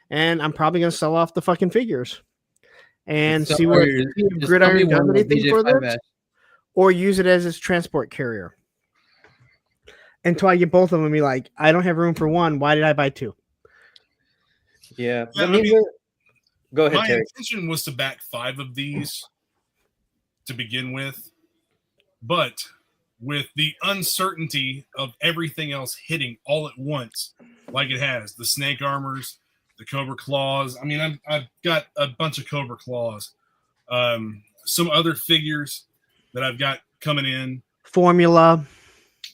and I'm probably going to sell off the fucking figures and see where Gridiron does anything for this, or use it as its transport carrier. Until I get both of them and be like, I don't have room for one. Why did I buy two? Yeah. Go ahead, Terry. My intention was to back 5 of these to begin with, but with the uncertainty of everything else hitting all at once, like it has the snake armors, the cobra claws. I mean, I've got a bunch of cobra claws, some other figures that I've got coming in. Formula.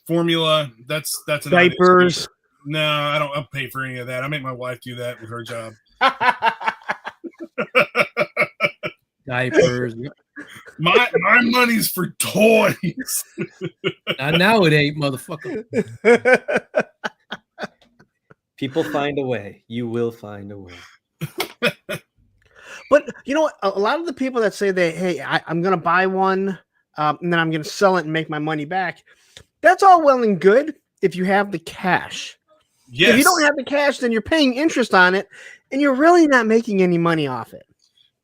That's an Diapers. No, I don't pay for any of that. I make my wife do that with her job. Diapers. My money's for toys. Now it ain't, motherfucker. People find a way. You will find a way. But you know what? A lot of the people that say I'm going to buy one and then I'm going to sell it and make my money back. That's all well and good if you have the cash. Yes. If you don't have the cash, then you're paying interest on it and you're really not making any money off it.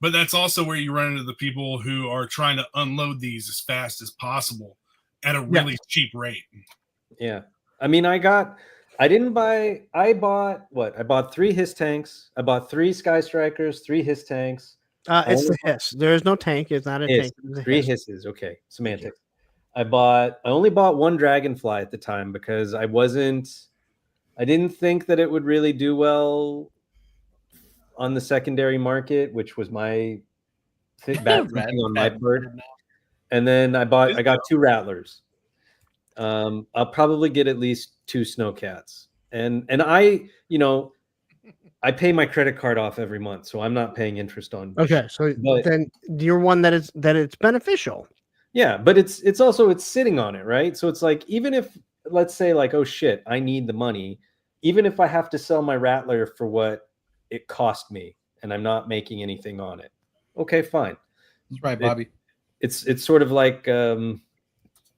But that's also where you run into the people who are trying to unload these as fast as possible at a really cheap rate. Yeah. I mean, I bought 3 Hiss tanks. I bought 3 Sky Strikers, 3 Hiss tanks. It's the Hiss. There's no tank. It's not a tank. It's 3 Hisses. Okay. Semantics. I only bought 1 Dragonfly at the time because I didn't think that it would really do well on the secondary market, which was my bad thinking on my part. And then I got 2 Rattlers. I'll probably get at least 2 Snowcats. And I pay my credit card off every month, so I'm not paying interest on. Okay, so then you're one that it's beneficial. Yeah, but it's sitting on it, right? So it's like, even if, let's say, like, oh shit, I need the money, even if I have to sell my Rattler for what it cost me and I'm not making anything on it, okay, fine. That's right, Bobby. It's sort of like a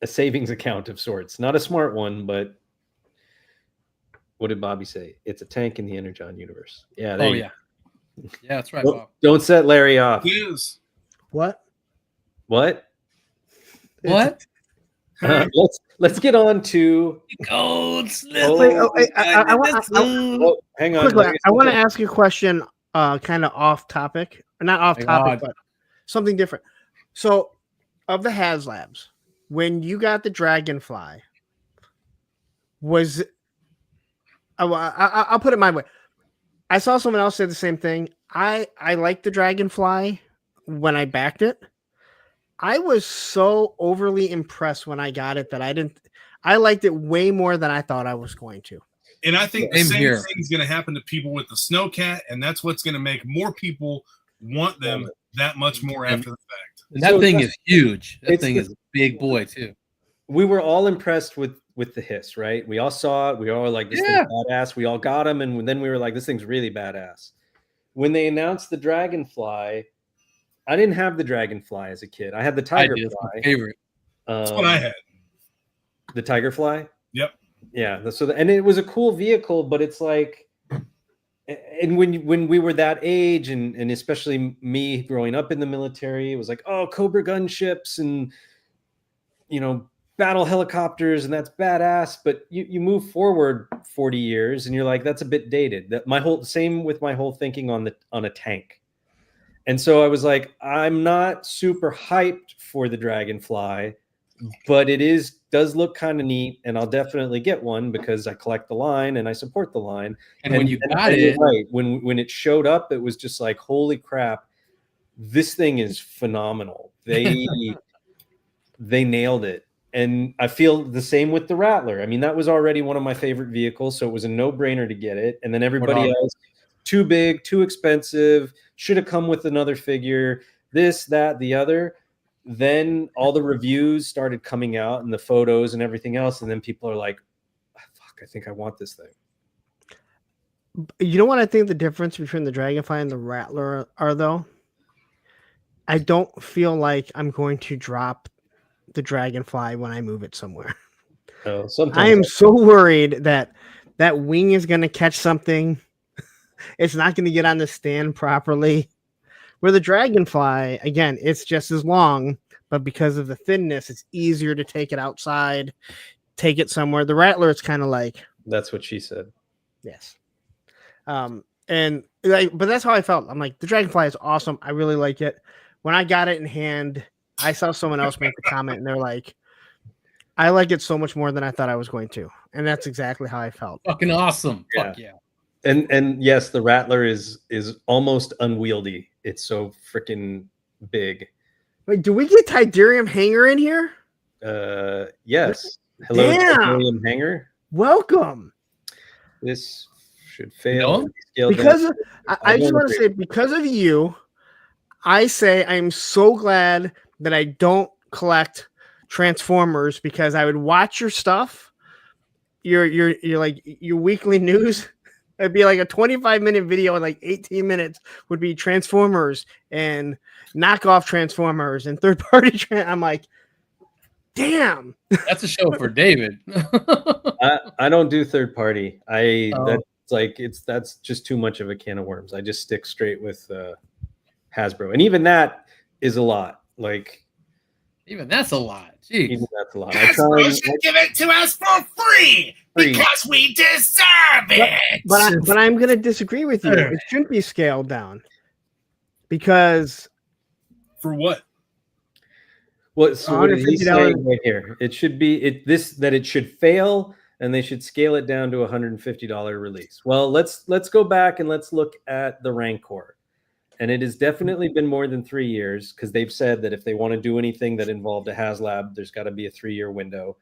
savings account of sorts. Not a smart one, but what did Bobby say? It's a tank in the Energon universe. Yeah. Yeah, that's right, Bob. Don't set Larry off. It is. What? Let's get on to Cold Slither. hang on. Quickly, I want to ask you a question, kind of off topic, not off topic, but something different. So, of the HasLabs, when you got the Dragonfly, I'll put it my way. I saw someone else say the same thing. I liked the Dragonfly when I backed it. I was so overly impressed when I got it that I liked it way more than I thought I was going to. And I think the same thing's going to happen to people with the Snowcat, and that's what's going to make more people want them that much more after the fact. And that thing is huge. That thing is a big boy too. We were all impressed with the Hiss, right? We all saw it. We all were like, this thing's badass. We all got him, and then we were like, this thing's really badass. When they announced the Dragonfly, I didn't have the Dragonfly as a kid. I had the Tigerfly. That's my favorite. That's what I had. The Tigerfly? Yep. Yeah. And it was a cool vehicle, but it's like, and when we were that age, and especially me growing up in the military, it was like, oh, Cobra gunships and, battle helicopters, and that's badass. But you move forward 40 years and you're like, that's a bit dated. Same with my whole thinking on a tank. And so I was like, I'm not super hyped for the Dragonfly, but does look kind of neat, and I'll definitely get one because I collect the line and I support the line. And when you got it, right, when it showed up, it was just like, holy crap, this thing is phenomenal. They nailed it. And I feel the same with the Rattler. I mean, that was already one of my favorite vehicles, so it was a no-brainer to get it. And then everybody else, too big, too expensive, should have come with another figure, this, that, the other. Then all the reviews started coming out and the photos and everything else. And then people are like, fuck, I think I want this thing. You know what I think the difference between the Dragonfly and the Rattler are, though? I don't feel like I'm going to drop the Dragonfly when I move it somewhere. Oh, I am so worried that wing is going to catch something. It's not going to get on the stand properly. Where the Dragonfly, again, it's just as long, but because of the thinness, it's easier to take it outside, take it somewhere. The Rattler, it's kind of like... That's what she said. Yes. But that's how I felt. I'm like, the Dragonfly is awesome. I really like it. When I got it in hand, I saw someone else make the comment, and they're like, I like it so much more than I thought I was going to, and that's exactly how I felt. Fucking awesome. Yeah. Fuck yeah. And yes, the Rattler is almost unwieldy. It's so freaking big. Wait, do we get Tidarium Hanger in here? Yes. Hello, Damn. William Hanger. Welcome. This should fail. No? Scaled Because down. I just want to say, because of you, I say I'm so glad that I don't collect Transformers, because I would watch your stuff, your like your weekly news. It'd be like a 25-minute video, and like 18 minutes would be Transformers and knockoff Transformers and third-party. I'm like, damn. That's a show for David. I don't do third party. Oh. That's just too much of a can of worms. I just stick straight with Hasbro, and even that is a lot. Like Even that's a lot. Jeez. even that's a lot. Hasbro should give it to us for free because we deserve it. But I'm going to disagree with you. It shouldn't be scaled down, because For what? What is he $150 saying right here? It should be it should fail, and they should scale it down to $150 release. Well, let's go back and let's look at the Rancor. And it has definitely been more than 3 years, because they've said that if they want to do anything that involved a HasLab, there's got to be a 3-year window.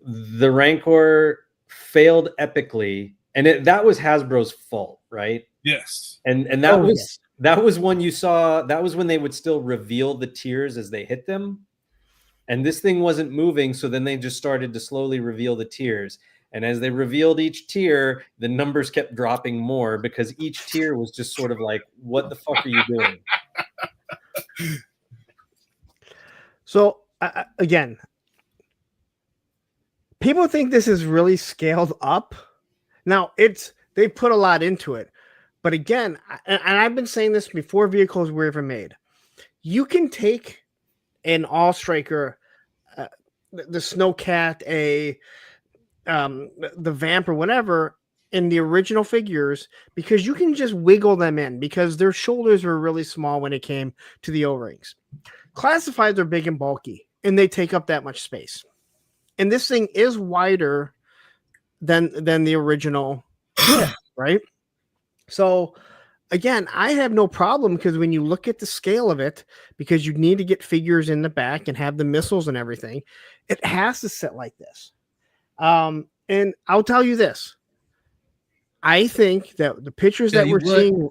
The Rancor failed epically, and that was Hasbro's fault, right? Yes. And that was when you saw, that was when they would still reveal the tiers as they hit them. And this thing wasn't moving, so then they just started to slowly reveal the tiers. And as they revealed each tier, the numbers kept dropping more, because each tier was just sort of like, what the fuck are you doing? So again, people think this is really scaled up. Now they put a lot into it, but again, and I've been saying this before vehicles were ever made. You can take an All Striker, the Snowcat, the Vamp or whatever in the original figures, because you can just wiggle them in, because their shoulders were really small when it came to the O-rings. Classifieds are big and bulky, and they take up that much space. And this thing is wider than the original, right? So again, I have no problem, because when you look at the scale of it, because you need to get figures in the back and have the missiles and everything, it has to sit like this. And I'll tell you this. I think that the pictures that we're seeing,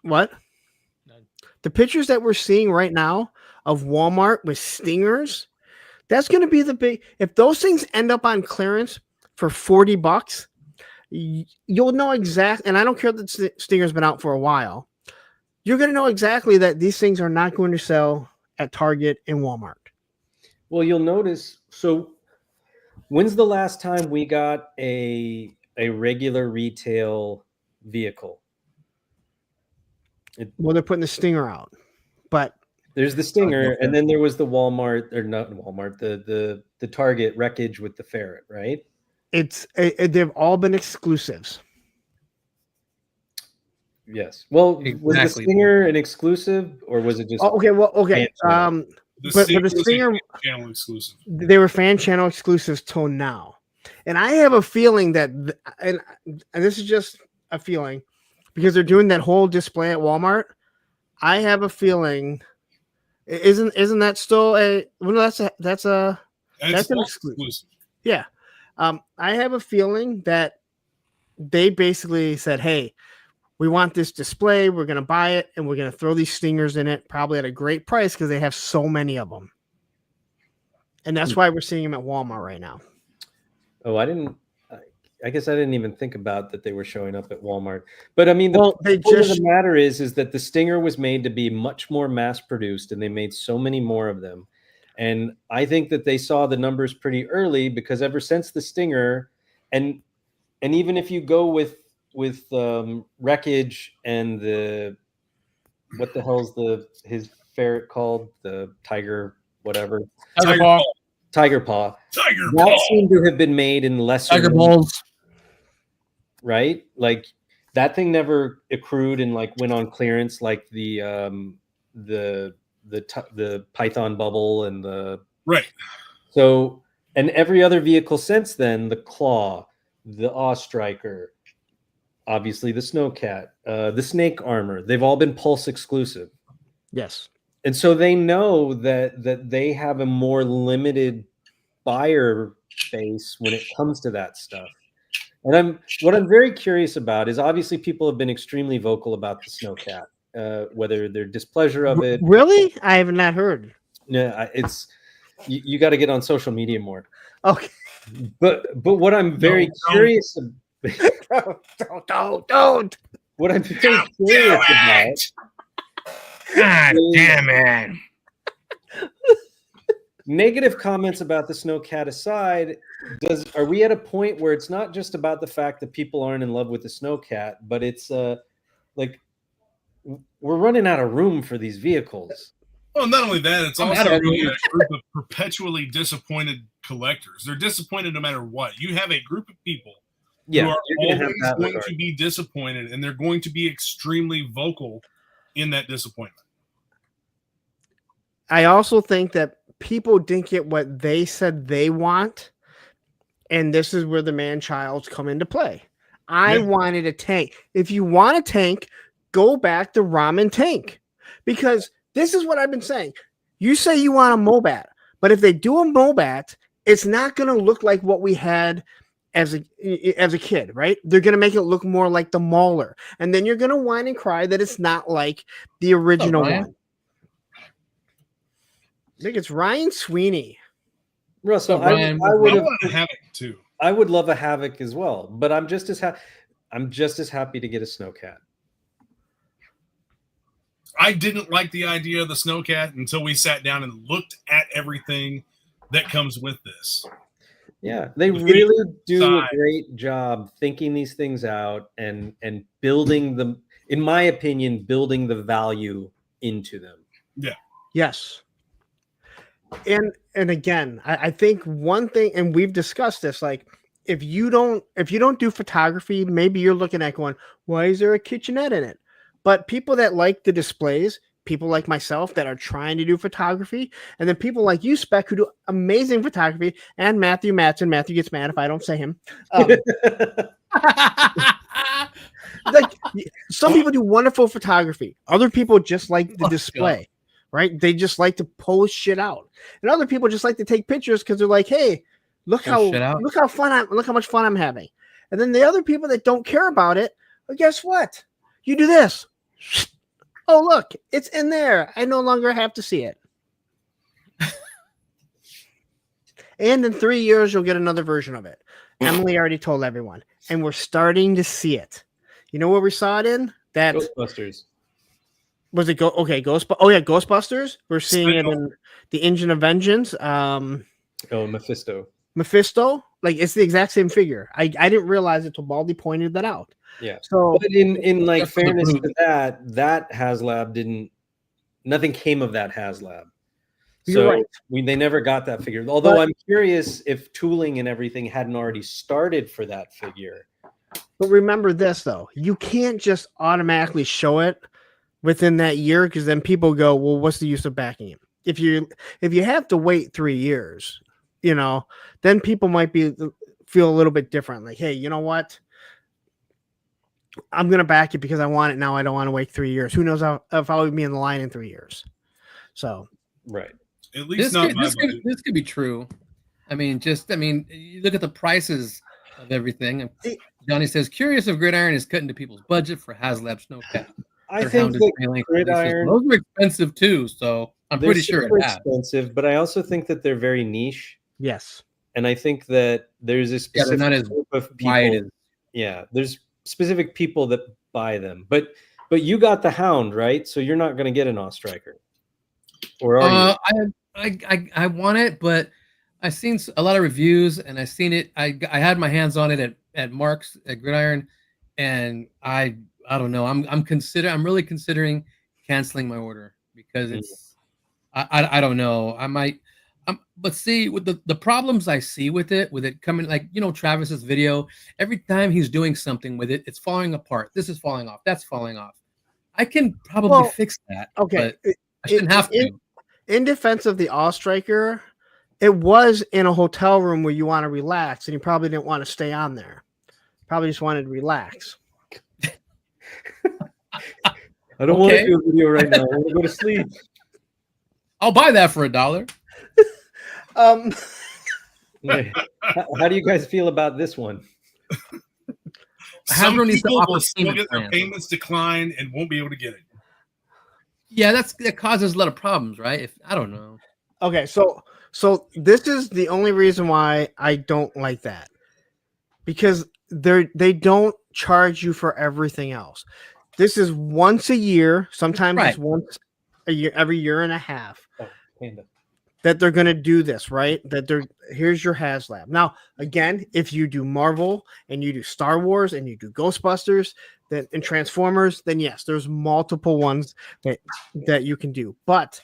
the pictures that we're seeing right now of Walmart with Stingers, that's going to be the big, if those things end up on clearance for $40, you'll know exactly, and I don't care that Stinger's been out for a while, you're going to know exactly that these things are not going to sell at Target and Walmart. Well, you'll notice, so when's the last time we got a regular retail vehicle? Well, they're putting the Stinger out, but there's the Stinger, and then there was the Walmart, or not Walmart, the Target wreckage with the ferret, right? They've all been exclusives. Yes. Well, Exactly. was the Stinger an exclusive, or was it just? Oh, okay. Well, okay. But the Stinger channel exclusive. They were fan channel exclusives till now, and I have a feeling that, and this is just a feeling, because they're doing that whole display at Walmart. I have a feeling, isn't that still a? Well, no, that's an exclusive. Yeah. I have a feeling that they basically said, "Hey, we want this display. We're going to buy it, and we're going to throw these Stingers in it, probably at a great price, because they have so many of them." And that's why we're seeing them at Walmart right now. Oh, I guess I didn't even think about that they were showing up at Walmart. But I mean, the point of the matter is that the Stinger was made to be much more mass produced, and they made so many more of them. And I think that they saw the numbers pretty early, because ever since the Stinger, and even if you go with Wreckage and what the hell's his ferret called, the tiger, whatever, Tiger Paw. That seemed to have been made in lesser Tiger Balls, right? Like that thing never accrued and like went on clearance like the Python bubble and the right. So And every other vehicle since then, the Claw, the Striker, obviously the Snowcat, the Snake Armor, they've all been Pulse exclusive. Yes. And so they know that they have a more limited buyer base when it comes to that stuff. And what I'm very curious about is obviously people have been extremely vocal about the Snowcat, whether their displeasure of it. Really? I have not heard. No, it's you got to get on social media more. Okay. But what I'm very curious Don't. what I'm very curious about. God damn it. Negative comments about the Snowcat aside, are we at a point where it's not just about the fact that people aren't in love with the Snowcat, but it's like we're running out of room for these vehicles. Well, not only that, it's I'm also out of really room. a group of perpetually disappointed collectors. They're disappointed no matter what. You have a group of people who are you're gonna have always that going regard. to be disappointed, and they're going to be extremely vocal in that disappointment. I also think that people didn't get what they said they want, and this is where the man-childs come into play. I wanted a tank. If you want a tank, go back to Ramen Tank, because this is what I've been saying. You say you want a Mobat, but if they do a Mobat, it's not going to look like what we had as a kid, right? They're going to make it look more like the Mauler, and then you're going to whine and cry that it's not like the original one. I think it's Ryan Sweeney. Russell, Ryan, I would I have. want to have it too. I would love a Havoc as well, but I'm just as happy to get a Snowcat. I didn't like the idea of the Snowcat until we sat down and looked at everything that comes with this. Yeah, they really do a great job thinking these things out and building them, in my opinion, building the value into them. Yeah. Yes. And again, I think one thing, and we've discussed this, like if you don't do photography, maybe you're looking at going, why is there a kitchenette in it? But people that like the displays, people like myself that are trying to do photography, and then people like you, Spec, who do amazing photography, and Matthew Matson. Matthew gets mad if I don't say him. Like some people do wonderful photography. Other people just like the display, right? They just like to post shit out, and other people just like to take pictures because they're like, "Hey, look how much fun I'm having." And then the other people that don't care about it, well, guess what? You do this. Oh, look, it's in there. I no longer have to see it. And in 3 years, you'll get another version of it. Emily already told everyone, and we're starting to see it. You know where we saw it in? That Ghostbusters. Was it Ghostbusters. We're seeing it in the Engine of Vengeance. Mephisto. Like it's the exact same figure. I didn't realize it until Baldy pointed that out. Yeah. So, but in like fairness to that HasLab nothing came of that HasLab. So right. They never got that figure. Although I'm curious if tooling and everything hadn't already started for that figure. But remember this though, you can't just automatically show it within that year, because then people go, well, what's the use of backing him? If you have to wait 3 years, then people might feel a little bit different. Like, hey, you know what? I'm gonna back it because I want it now. I don't want to wait 3 years. Who knows if I'll be in the line in 3 years? So right. At least this could be true. I mean, you look at the prices of everything. Johnny says, curious if Gridiron is cutting to people's budget for HasLab Snowcat. I think that Gridiron, those are expensive too, so I'm pretty sure it's expensive. But I also think that they're very niche. Yes, and I think that there's a specific group of people. Yeah, there's specific people that buy them. But you got the Hound, right? So you're not going to get an Striker, or are you? I want it, but I've seen a lot of reviews, and I've seen it. I had my hands on it at Mark's at Gridiron, and I don't know. I'm really considering canceling my order because it's I don't know. I might. But see, with the problems I see with it coming, like, Travis's video, every time he's doing something with it, it's falling apart. This is falling off. That's falling off. I can probably fix that. Okay. But I shouldn't have to. In defense of the Striker, It was in a hotel room where you want to relax, and you probably didn't want to stay on there. Probably just wanted to relax. I don't want to do a video right now. I want to go to sleep. I'll buy that for $1. How do you guys feel about this one? Some Hasbro needs to people offer will still payment get their plans. payments declined and won't be able to get it. Yeah, that causes a lot of problems, right? If I don't know. Okay, so this is the only reason why I don't like that, because they don't charge you for everything else. This is once a year, sometimes Right. it's once a year, every year and a half Oh, Panda. that they're going to do this, right? Here's your HasLab. Now, again, if you do Marvel and you do Star Wars and you do Ghostbusters and Transformers, then yes, there's multiple ones that you can do. But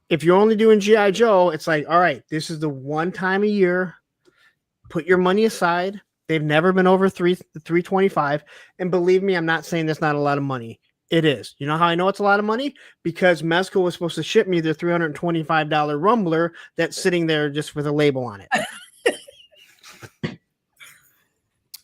if you're only doing G.I. Joe, it's like, all right, this is the one time a year. Put your money aside. They've never been over 325. And believe me, I'm not saying that's not a lot of money. It is. You know how I know it's a lot of money? Because Mezco was supposed to ship me their $325 Rumbler that's sitting there just with a label on it.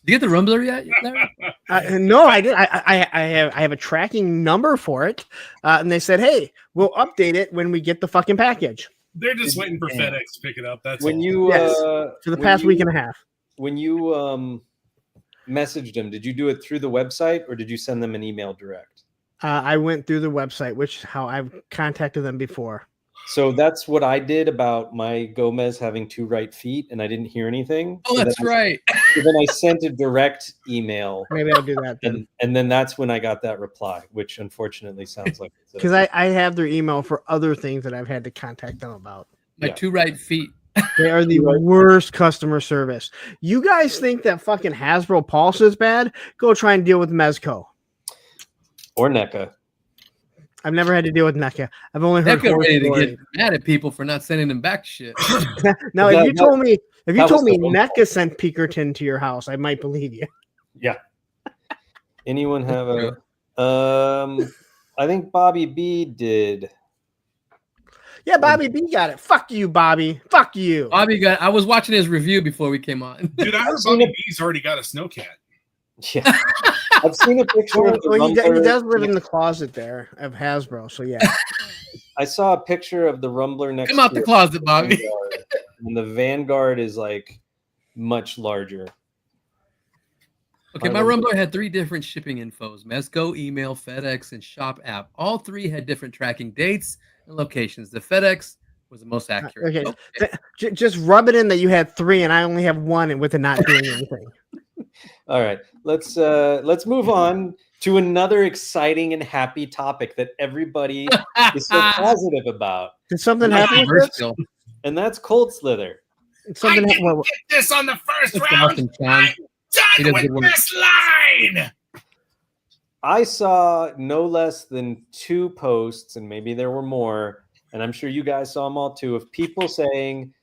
Did you get the Rumbler yet, Larry? No, I did. I have a tracking number for it, and they said, "Hey, we'll update it when we get the fucking package." They're just waiting for FedEx to pick it up. That's When all. you Yes, for the past week and a half. When you messaged them, did you do it through the website or did you send them an email direct? I went through the website, which is how I've contacted them before. So that's what I did about my Gomez having 2 right feet, and I didn't hear anything. Oh, So that's then right. So then I sent a direct email, Maybe I'll do that then. and then that's when I got that reply, which unfortunately sounds like it's Because I have their email for other things that I've had to contact them about. My Yeah. 2 right feet. They are the worst customer service. You guys think that fucking Hasbro Pulse is bad? Go try and deal with Mezco. or NECA. I've never had to deal with NECA. I've only heard They're horror ready to stories. get mad at people for not sending them back shit. Now, That- if you told me that was the the one NECA sent Pinkerton to your house, I might believe you. Yeah. Anyone have a? I think Bobby B did. Yeah, Bobby B got it. Fuck you, Bobby. Fuck you. Bobby I was watching his review before we came on. Dude, I heard seen Bobby B's already got a snowcat. Yeah, I've seen a picture of the Well, he Rumbler. does live in the closet there of Hasbro, so yeah. I saw a picture of the Rumbler next. Come out to the it. closet, Bobby. Vanguard, and the Vanguard is like much larger. Okay, my Rumbler had 3 different shipping infos: Mezco, email, FedEx, and shop app. All 3 had different tracking dates and locations. The FedEx was the most accurate. Okay. Just rub it in that you had 3 and I only have 1 and with it not doing anything. All right, let's move on to another exciting and happy topic that everybody is so positive about, Did something happen with this? Still. and that's Cold Slither. Something I didn't well, get this on the first That's round. awesome, Sean. He Done does good with work. this line. I saw no less than 2 posts, and maybe there were more, and I'm sure you guys saw them all too, of people saying,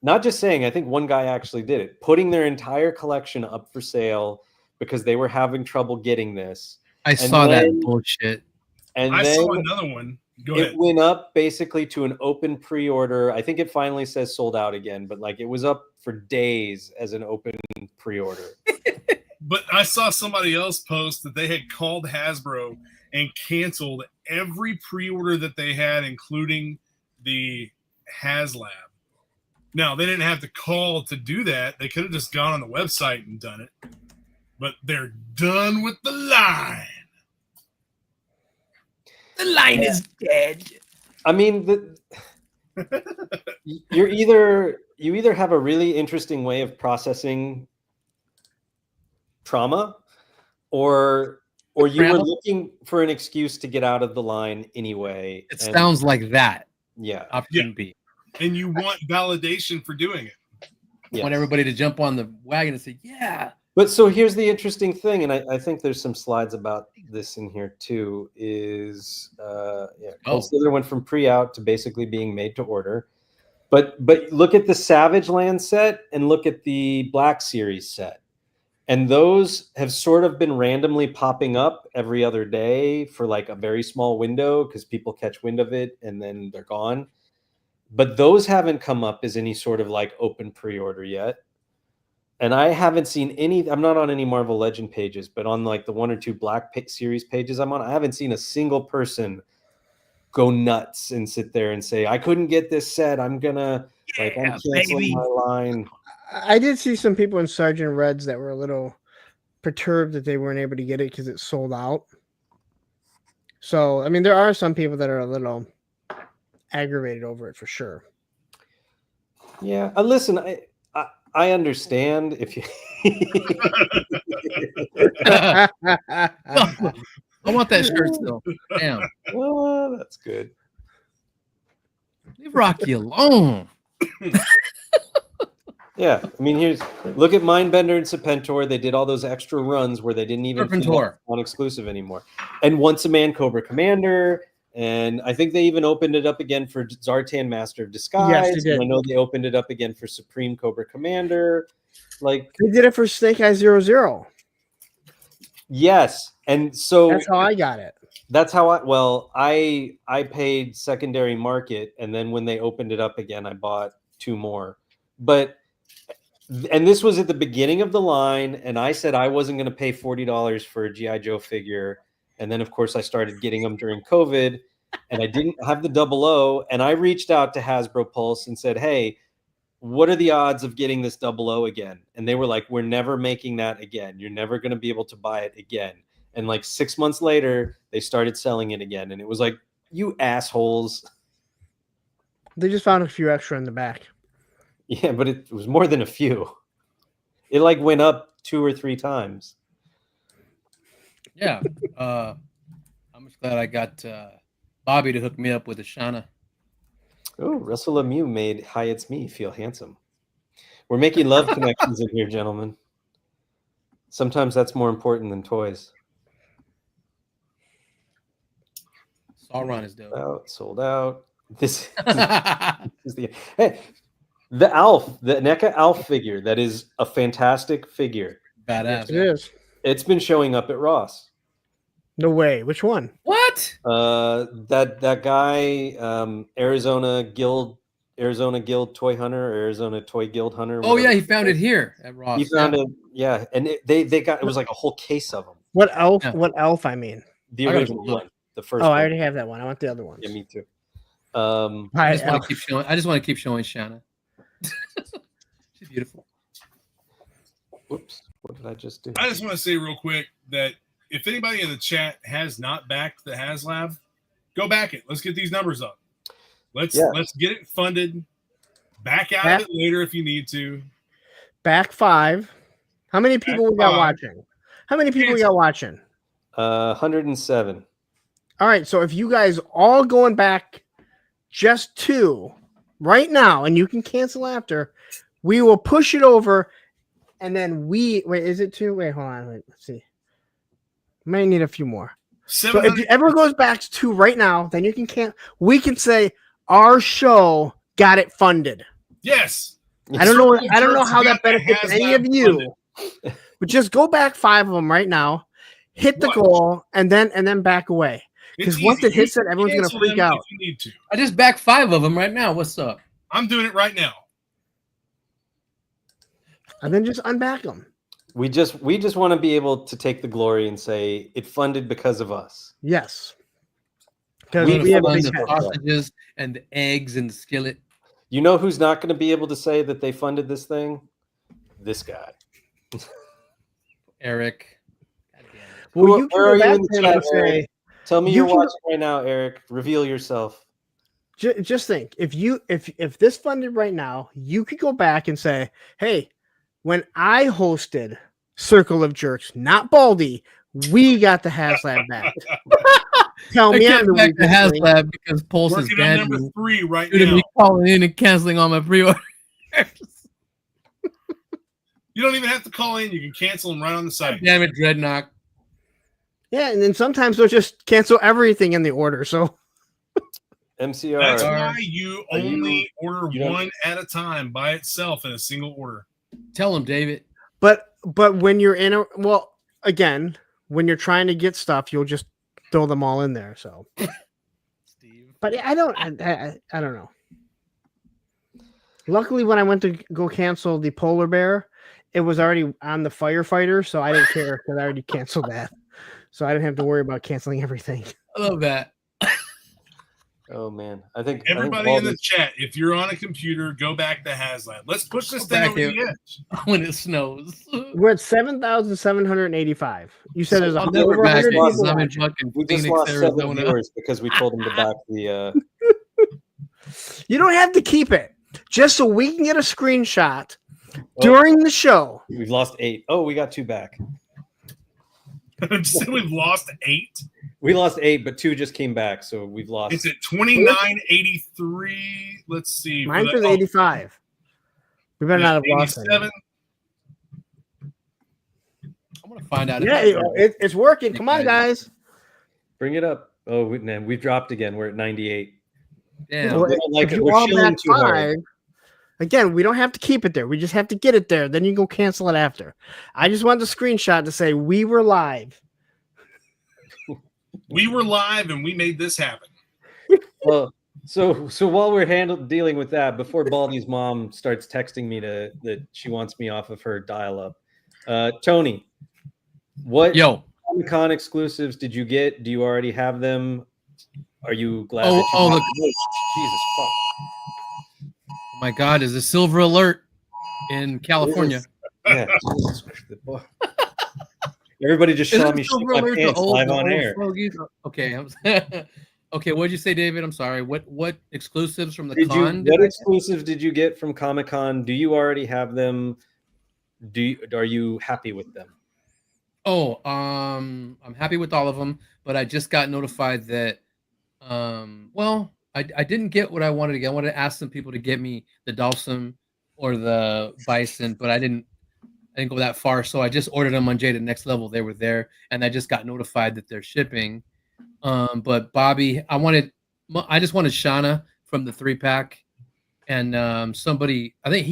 not just saying, I think one guy actually did it, putting their entire collection up for sale because they were having trouble getting this. I saw then- that bullshit. And I then saw another one. Go it ahead. went up basically to an open pre-order. I think it finally says sold out again, but like it was up for days as an open pre-order. But I saw somebody else post that they had called Hasbro and canceled every pre-order that they had, including the HasLab. Now, they didn't have to call to do that. They could have just gone on the website and done it. But they're done with the line. The line is dead. I mean, you either have a really interesting way of processing trauma, or you were Trauma? looking for an excuse to get out of the line anyway. It and- sounds like that. yeah. Option B. And you want validation for doing it. I yes. want everybody to jump on the wagon and say, yeah. But so here's the interesting thing, and I think there's some slides about this in here too, is Cold Slither went from pre-out to basically being made to order. But look at the Savage Land set and look at the Black Series set. And those have sort of been randomly popping up every other day for like a very small window because people catch wind of it and then they're gone. but those haven't come up as any sort of like open pre-order yet. And I haven't seen any. I'm not on any Marvel Legend pages, but on like the 1 or 2 Black Series pages I'm on, I haven't seen a single person go nuts and sit there and say, I couldn't get this set. I'm canceling my line. I did see some people in Sergeant Reds that were a little perturbed that they weren't able to get it because it sold out. So, I mean, there are some people that are a little aggravated over it for sure. Yeah. Listen, I understand if you. I want that shirt still. Damn. Oh, that's good. Leave Rocky alone. Yeah, I mean, look at Mindbender and Serpentor. They did all those extra runs where they didn't even Serpentor on exclusive anymore. And Once a Man Cobra Commander, and I think they even opened it up again for Zartan Master of Disguise. Yes, they did. I know they opened it up again for Supreme Cobra Commander. Like they did it for Snake Eye 00. Yes, and so that's how I got it. That's how I paid secondary market, and then when they opened it up again, I bought 2 more. And this was at the beginning of the line, and I said I wasn't going to pay $40 for a G.I. Joe figure. And then, of course, I started getting them during COVID, and I didn't have the 00. And I reached out to Hasbro Pulse and said, hey, what are the odds of getting this 00 again? And they were like, we're never making that again. You're never going to be able to buy it again. And like 6 months later, they started selling it again. And it was like, you assholes. They just found a few extra in the back. Yeah, but it was more than a few. It like went up 2 or 3 times. Yeah. I'm just glad I got Bobby to hook me up with a Shauna. Oh, Russell Lemieux made Hi It's Me feel handsome. We're making love connections in here, gentlemen. Sometimes that's more important than toys. Sauron is dope. Sold out. This is the the NECA Alf figure. That is a fantastic figure. Badass. It is. It's been showing up at Ross. No way. Which one? What? That guy, Arizona Guild Toy Hunter, or Arizona Toy Guild Hunter. Oh yeah, he found it here at Ross. He found it, yeah, and they got it was like a whole case of them. What elf? Yeah. What elf? I mean, the original one, the first. Oh, one. I already have that one. I want the other ones. Yeah, me too. I just want to keep showing Shanna. She's beautiful. Whoops! What did I just do? I just want to say real quick that if anybody in the chat has not backed the HasLab, go back it. Let's get these numbers up. Let's get it funded. Back out of it later if you need to. Back 5. How many people we got watching? How many people we got watching? 107. All right, so if you guys all going back just 2 right now, and you can cancel after, we will push it over, and then wait, is it 2? Wait, hold on. Let's see. May need a few more. So if everyone goes back to 2 right now, then you can we can say our show got it funded. Yes. I don't know how that benefits any of you. But just go back 5 of them right now, hit the goal, and then back away. Because once it hits it, everyone's gonna freak out. You need to. I just backed 5 of them right now. What's up? I'm doing it right now. And then just unback them. We just want to be able to take the glory and say it funded because of us. Yes. Because we have the sausages and the eggs and the skillet. You know who's not going to be able to say that they funded this thing? This guy. Eric. Well, you can go back to him and say, tell me you're watching right now, Eric. Reveal yourself. Just think, if this funded right now, you could go back and say, hey, when I hosted Circle of Jerks, not Baldy, we got the HasLab back. Tell me I'm the back to HasLab because Pulse is bad. Number 3 right now. Me calling in and canceling all my pre-orders. You don't even have to call in. You can cancel them right on the site. Damn it, Dreadnought. Yeah, and then sometimes they'll just cancel everything in the order. So MCR. That's why you only order one at a time by itself in a single order. Tell them, David. But when you're in when you're trying to get stuff, you'll just throw them all in there. So, Steve. But I don't know. Luckily, when I went to go cancel the polar bear, it was already on the firefighter, so I didn't care because I already canceled that. So I didn't have to worry about canceling everything. I love that. Oh man, I think Everybody in the Baldy's- chat, if you're on a computer, go back to HasLab. Let's push this Go thing back over the edge. when it snows. We're at 7,785. You said there's I'll over never back 100 it people 'cause I'm in watching. fucking we just Phoenix, lost 7 Arizona. viewers because we told them to back the. You don't have to keep it, just so we can get a screenshot during the show. We've lost 8. Oh, we got 2 back. Just we've lost 8. We lost 8, but 2 just came back, so we've lost. It's at 2983. Let's see. Mine says 85. We better not have lost any. 87. I'm gonna find out. Yeah, it's working. Come on, guys. Bring it up. Oh, we dropped again. We're at 98. Damn. Well, We don't like if it. you We're all shilling back too hard. 5, again, we don't have to keep it there. We just have to get it there. Then you can go cancel it after. I just want the screenshot to say we were live. We were live and we made this happen. Well, so while we're dealing with that, before Baldy's mom starts texting me that she wants me off of her dial-up, Tony, what Comic-Con exclusives did you get? Do you already have them? Are you glad that you got them? Jesus fuck. Oh my God, is a silver alert in California? Yeah. Jesus Christ. Everybody just saw me shit my pants live on air. Okay. Okay, what did you say, David? I'm sorry. What exclusives from the con? What exclusives did you get from Comic-Con? Do you already have them? Are you happy with them? Oh, I'm happy with all of them, but I just got notified that I didn't get what I wanted to get. I wanted to ask some people to get me the Dalsum or the Bison, but I didn't go that far. So I just ordered them on Jada Next Level. They were there, and I just got notified that they're shipping. But Bobby, I just wanted Shauna from the 3-pack, and somebody, I think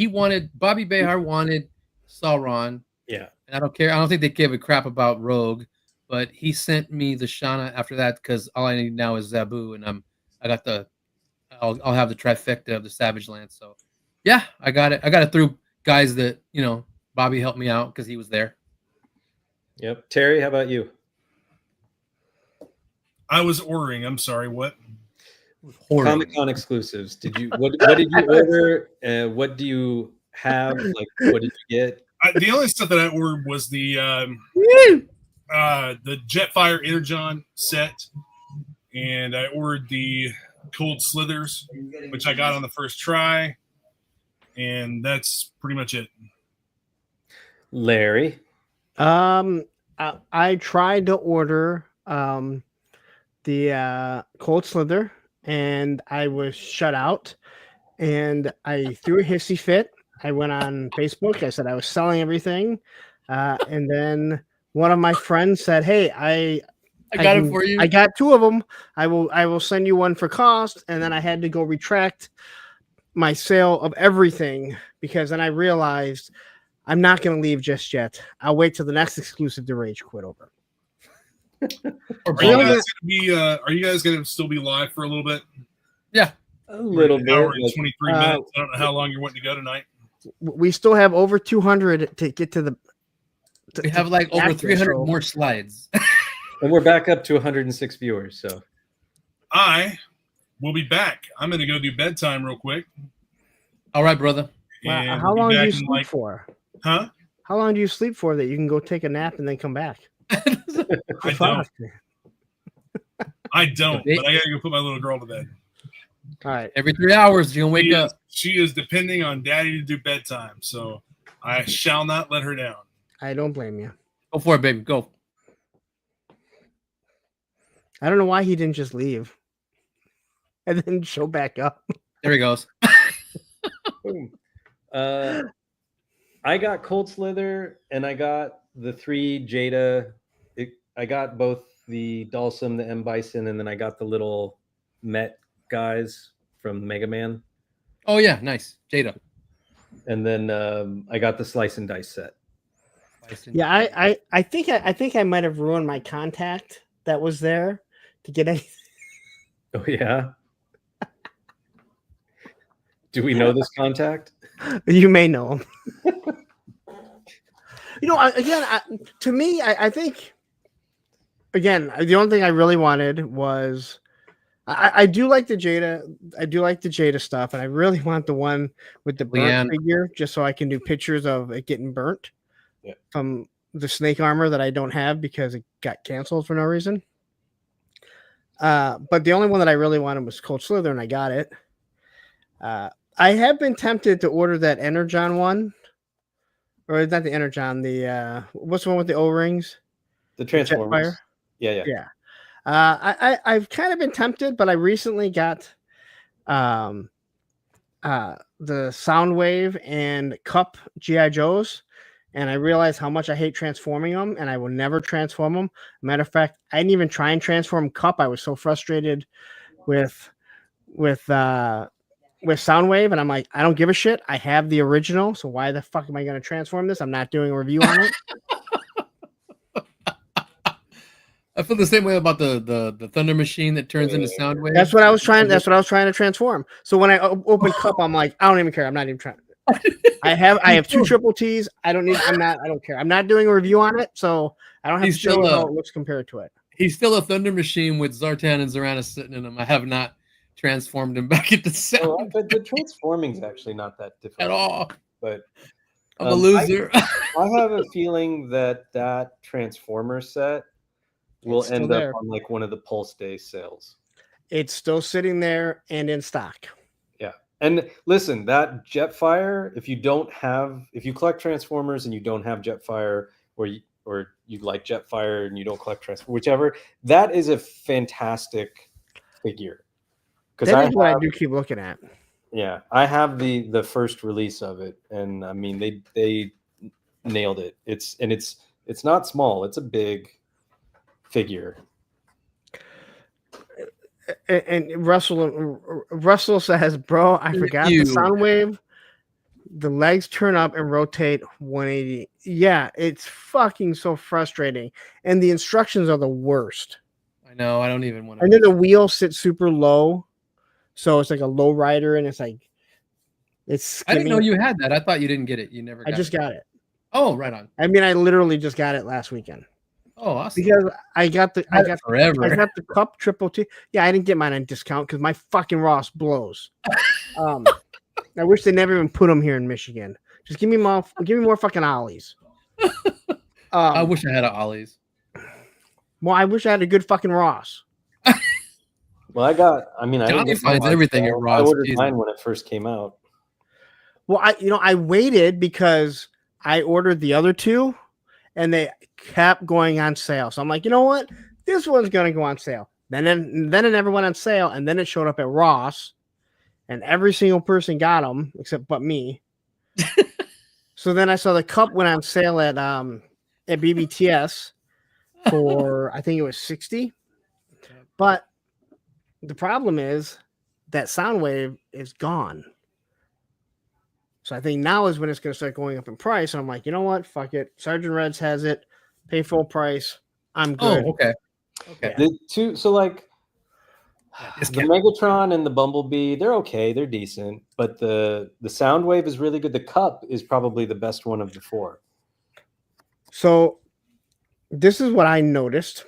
Bobby Behar wanted Sauron. Yeah. And I don't care. I don't think they gave a crap about Rogue, but he sent me the Shauna after that because all I need now is Zabu, and I'll have the trifecta of the Savage Land. So yeah, I got it. I got it through guys that, Bobby helped me out because he was there. Yep. Terry, how about you? I was ordering. I'm sorry. What? Comic-Con exclusives. What did you order? What do you have? Like, what did you get? The only stuff that I ordered was the Jetfire Energon set, and I ordered the Cold Slithers, which I got on the first try, and that's pretty much it. Larry, I tried to order the Cold Slither, and I was shut out, and I threw a hissy fit. I went on Facebook. I said I was selling everything, and then one of my friends said, "Hey, I got it for you. I got 2 of them. I will send you one for cost." And then I had to go retract my sale of everything because then I realized I'm not going to leave just yet. I'll wait till the next exclusive to rage quit over. Are you guys going to still be live for a little bit? Yeah, a little bit. Hour and 23 minutes. I don't know how long you're wanting to go tonight. We still have over 200 to get to the. We have like over 300 more slides. And we're back up to 106 viewers. So I will be back. I'm going to go do bedtime real quick. All right, brother. Wow, how long do you sleep for? Huh? How long do you sleep for that you can go take a nap and then come back? I don't, but I got to go put my little girl to bed. All right. Every 3 hours, you're going to wake up. She is depending on daddy to do bedtime, so I shall not let her down. I don't blame you. Go for it, baby. Go. I don't know why he didn't just leave and then show back up. There he goes. Boom. I got Cold Slither and I got the 3 Jada. I got both the Dalsum, the M Bison, and then I got the little Met guys from Mega Man. Oh yeah, nice. Jada. And then I got the Slice and Dice set. Yeah, I think I might have ruined my contact that was there to get anything. Oh yeah. Do we know this contact? You may know him. To me, I think, again, the only thing I really wanted was, I do like the Jada. I do like the Jada stuff, and I really want the one with the burnt figure, just so I can do pictures of it getting burnt from the snake armor that I don't have because it got canceled for no reason. But the only one that I really wanted was Cold Slither, and I got it. I have been tempted to order that Energon one, or not the Energon, the what's the one with the O-rings? The Transformers. Yeah. I've kind of been tempted, but I recently got the Soundwave and Cup GI Joes, and I realized how much I hate transforming them, and I will never transform them. Matter of fact, I didn't even try and transform Cup. I was so frustrated with Soundwave, and I'm like, I don't give a shit. I have the original, so why the fuck am I going to transform this? I'm not doing a review on it. I feel the same way about the Thunder Machine that turns into Soundwave. That's what I was trying to transform. So when I open Cup, I'm like, I don't even care. I'm not even trying. I have 2 triple T's. I don't care. I'm not doing a review on it, so I don't have to show you how it looks compared to it. He's still a Thunder Machine with Zartan and Zaranus sitting in him. I have not transformed him back into Sound. But the transforming is actually not that difficult at all. But I'm a loser. I have a feeling that Transformer set will end up on like one of the Pulse Day sales. It's still sitting there and in stock. Yeah. And listen, that Jetfire, if you collect Transformers and you don't have Jetfire, or you like Jetfire and you don't collect Transformers, whichever, that is a fantastic figure. Because I do keep looking at. Yeah, I have the first release of it, and I mean they nailed it. It's not small; it's a big figure. And Russell says, "Bro, I forgot the Soundwave. The legs turn up and rotate 180. Yeah, it's fucking so frustrating, and the instructions are the worst. I know. I don't even want to. And then the wheel sits super low, so it's like a low rider, and it's like it's. I didn't know you had that. I thought you didn't get it. You never. I just got it. Oh, right on. I mean, I literally just got it last weekend. Oh, awesome. Because I got the Cup Triple T. Yeah, I didn't get mine on discount because my fucking Ross blows. I wish they never even put them here in Michigan. Just give me more fucking Ollies. I wish I had an Ollie's. Well, I wish I had a good fucking Ross. Well, Johnny finds everything at Ross. I ordered mine when it first came out. Well, I waited because I ordered the other 2, and they kept going on sale. So I'm like, you know what? This one's gonna go on sale. Then it never went on sale, and then it showed up at Ross, and every single person got them except but me. So then I saw the Cup went on sale at BBTS for I think it was $60. But the problem is that Soundwave is gone. So I think now is when it's going to start going up in price. And I'm like, you know what? Fuck it. Sergeant Reds has it. Pay full price. I'm good. Oh, okay. Okay. The Megatron and the Bumblebee, they're okay. They're decent. But the Soundwave is really good. The Cup is probably the best one of the 4. So this is what I noticed.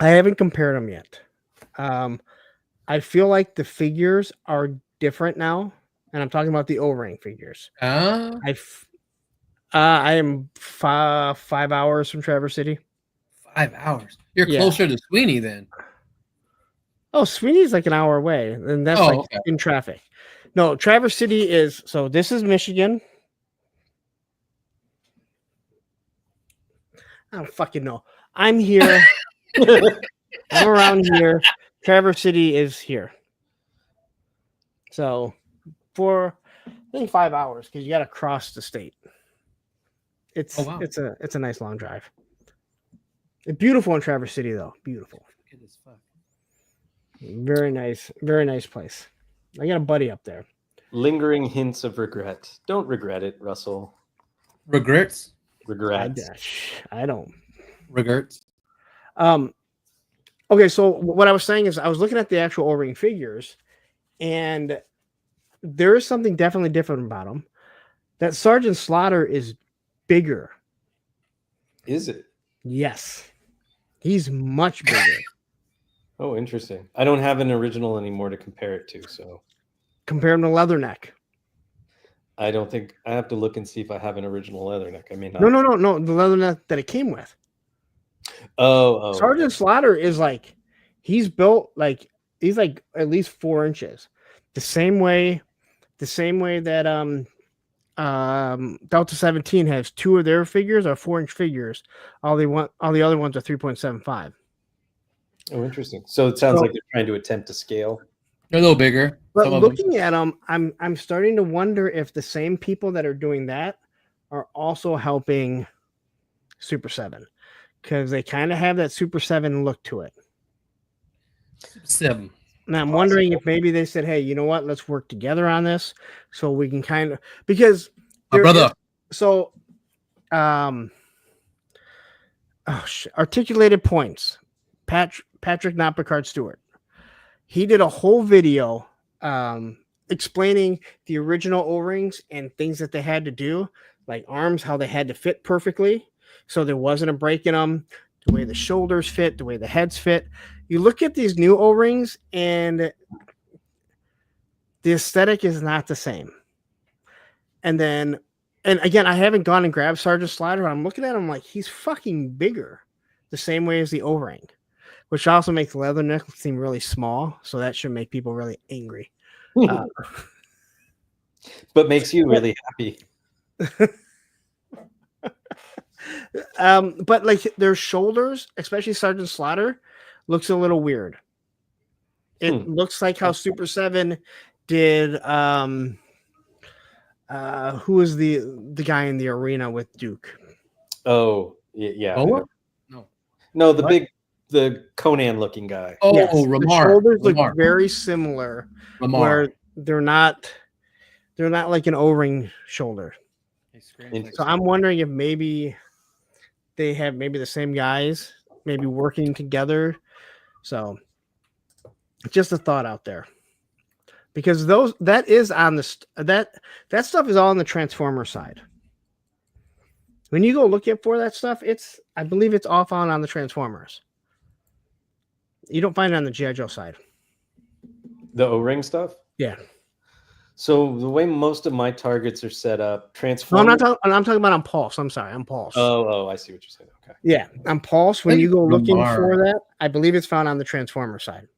I haven't compared them yet. I feel like the figures are different now. And I'm talking about the O-ring figures. I am 5 hours from Traverse City. 5 hours. You're closer to Sweeney then. Oh, Sweeney's like an hour away, and that's in traffic. No, Traverse City is. So this is Michigan. I don't fucking know. I'm here. I'm around here. Traverse City is here. So. For I think 5 hours because you got to cross the state. It's a nice long drive. It's beautiful in Traverse City though. Beautiful. Good as fuck. Very nice place. I got a buddy up there. Lingering hints of regret. Don't regret it, Russell. Regrets? Regrets. I don't. Regrets. Okay, so what I was saying is I was looking at the actual O-ring figures, and there is something definitely different about him. That Sergeant Slaughter is bigger. Is it? Yes. He's much bigger. Oh, interesting. I don't have an original anymore to compare it to, so Compare him to Leatherneck. I don't think I have to look and see if I have an original Leatherneck. I may not. No. The Leatherneck that it came with. Oh. Sergeant Slaughter is like, he's built like, he's like at least 4 inches. The same way that Delta 17 has 2 of their figures are 4-inch figures. All the other ones are 3.75. Oh, interesting. So it sounds like they're trying to attempt to scale. They're a little bigger. But some of looking at them, I'm starting to wonder if the same people that are doing that are also helping Super 7, because they kind of have that Super 7 look to it. 7. And I'm wondering if maybe they said, hey, you know what? Let's work together on this so we can kind of, because My brother. Articulated Points. Patrick, not Picard Stewart. He did a whole video explaining the original O-rings and things that they had to do, like arms, how they had to fit perfectly, so there wasn't a break in them, the way the shoulders fit, the way the heads fit. You look at these new O-rings, and the aesthetic is not the same. And again, I haven't gone and grabbed Sergeant Slaughter. I'm looking at him like he's fucking bigger, the same way as the O-ring, which also makes Leatherneck seem really small. So that should make people really angry. But makes you really happy. But like their shoulders, especially Sergeant Slaughter, looks a little weird. It looks like how Super 7 did. Who is the guy in the arena with Duke? Oh, yeah. Oh, No, the Conan looking guy. Oh, Yes, Ramar. the shoulders Ramar. look very similar, Ramar. where they're not like an O-ring shoulder. So I'm wondering if maybe they have the same guys maybe working together. So just a thought out there, because that is on that stuff is all on the Transformer side. When you go looking for that stuff, I believe it's off on the Transformers. You don't find it on the G.I. Joe side. The O-ring stuff? Yeah. So the way most of my targets are set up, No, Transformers. I'm talking about on Pulse. I'm sorry, on Pulse. Oh, I see what you're saying. Okay. Yeah, on Pulse, when Hey, you go looking Lamar. for that, I believe it's found on the Transformer side.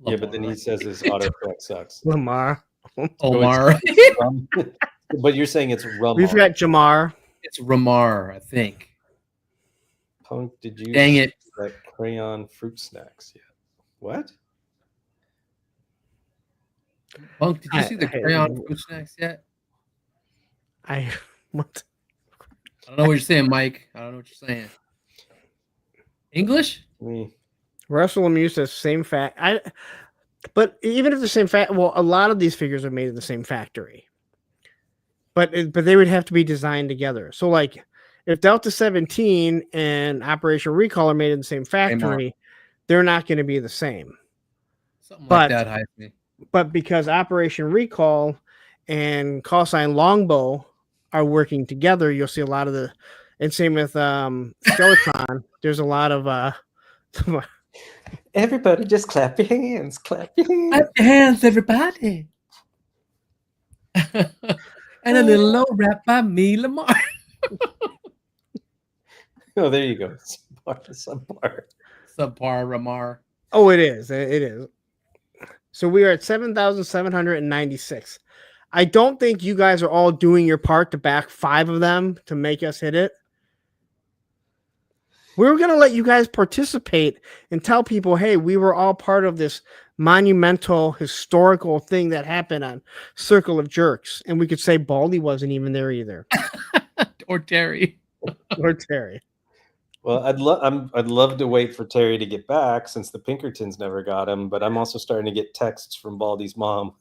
Yeah, but then he says his autocorrect sucks. Lamar. Omar. But you're saying it's Rumar. We've got Jamar. It's Ramar, I think. Punk, did you Dang it. that crayon fruit snacks yet? What? Punk, did you see the I- crayon fruit snacks yet? What? I don't know what you're saying, Mike. I don't know what you're saying. English? Me. Russell Lemieux says same fact. But even if the same fact, well, a lot of these figures are made in the same factory. But they would have to be designed together. So like, if Delta 17 and Operation Recall are made in the same factory, they're not going to be the same. Something But- like that, Hyphy. But because Operation Recall and Call Sign Longbow are working together, you'll see a lot of and same with Skeletron. There's a lot of Everybody just clap your hands. Clap your hands. Clap your hands, everybody. And a little low rap by me, Lamar. Oh, there you go. Subpar. Subpar Ramar. Oh, it is. It is. So we are at 7,796. I don't think you guys are all doing your part to back 5 of them to make us hit it. We're going to let you guys participate and tell people, hey, we were all part of this monumental historical thing that happened on Circle of Jerks. And we could say Baldy wasn't even there either. Or Terry. Or Terry. Well, I'd love to wait for Terry to get back since the Pinkertons never got him, but I'm also starting to get texts from Baldy's mom.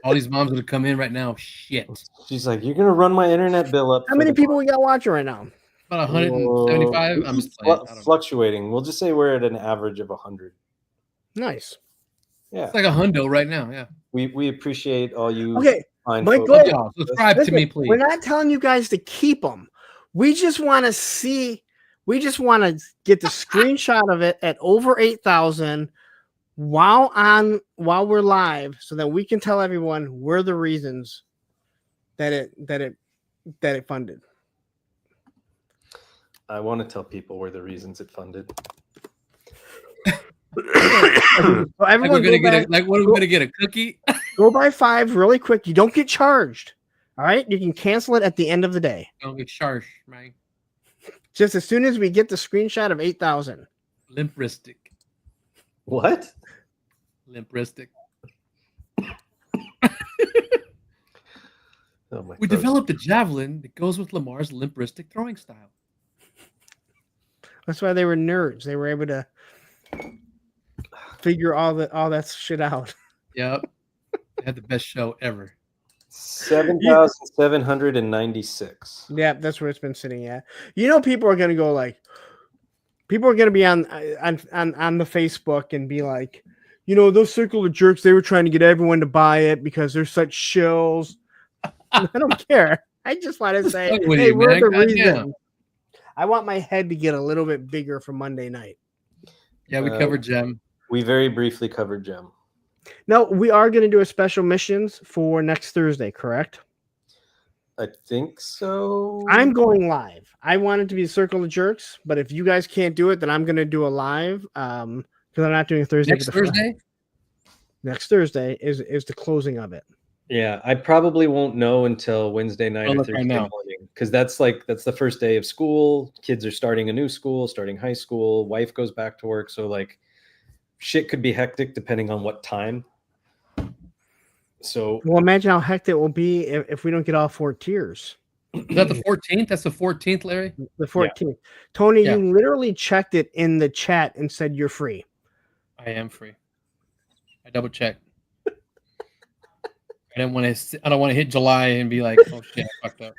All these moms would have come in right now. Shit. She's like, "You're gonna run my internet bill up." How many people we got watching right now? About 175. I'm just playing. I don't know. Fluctuating. We'll just say we're at an average of 100. Nice. Yeah, It's like a hundo right now. Yeah. we appreciate all you. Okay, fine Mike folks. Glenn, Love y'all. Subscribe listen, to me, please. we're not telling you guys to keep them. We just want to see. We just want to get the screenshot of it at over 8,000 while we're live, so that we can tell everyone we're the reasons that it funded. I want to tell people we're the reasons it funded. So everyone, What are we gonna get? A cookie? go buy 5 really quick. You don't get charged. All right, you can cancel it at the end of the day. Don't get charged, man. Just as soon as we get the screenshot of 8,000. Limp wristic. What? Limp wristic. Oh my We God. developed a javelin that goes with Lamar's limp wristic throwing style. That's why they were nerds. They were able to figure all that shit out. Yep. They had the best show ever. 7,796. Yeah, that's where it's been sitting at. You know, people are gonna go like, people are gonna be on the Facebook and be like, you know, those Circle of Jerks, they were trying to get everyone to buy it because they're such shills. I don't care. I just want to say, Fuck with hey, you, we're man. the Goddamn. reason. I want my head to get a little bit bigger for Monday night. Yeah, we covered Gem. We very briefly covered Gem. No, we are going to do a special missions for next Thursday, correct? I think so. I'm going live. I want it to be Circle of Jerks, but if you guys can't do it, then I'm going to do a live because I'm not doing Thursday. Next Thursday? Next Thursday is the closing of it. Yeah, I probably won't know until Wednesday night I'll or look Thursday right now. morning because that's the first day of school. Kids are starting a new school, starting high school. Wife goes back to work, so like shit could be hectic depending on what time. So, Well, imagine how hectic it will be if we don't get all 4 tiers. Is that the 14th? That's the 14th, Larry? The 14th. Tony, Yeah. you literally checked it in the chat and said you're free. I am free. I double checked. I don't want to hit July and be like, oh shit, I fucked up.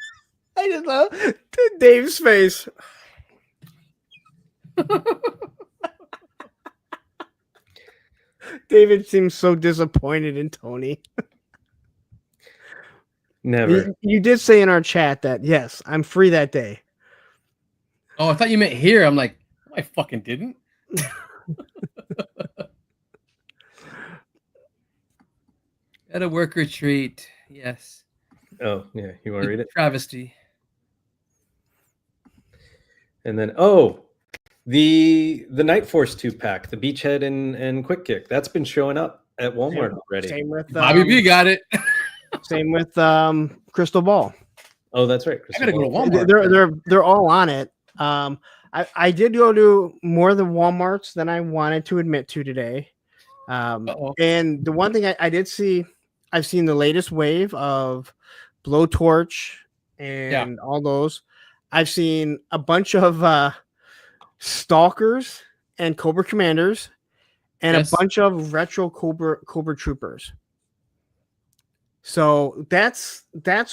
I just love Dave's face. David seems so disappointed in Tony. never. You did say in our chat that, yes, I'm free that day. Oh, I thought you meant here. I'm like, I fucking didn't. At a work retreat. Yes. Oh, yeah. You want to read it? Travesty. And then, the Night Force 2-pack, the Beachhead and Quick Kick, that's been showing up at Walmart already. Same with Bobby B got it. same with Crystal Ball. Oh, that's right. I gotta go to Crystal Walmart. They're all on it. I did go to more than Walmarts than I wanted to admit to today. Uh-oh. And the one thing I did see, I've seen the latest wave of Blowtorch and all those. I've seen a bunch of Stalkers and Cobra Commanders and Yes. a bunch of retro Cobra Troopers. So that's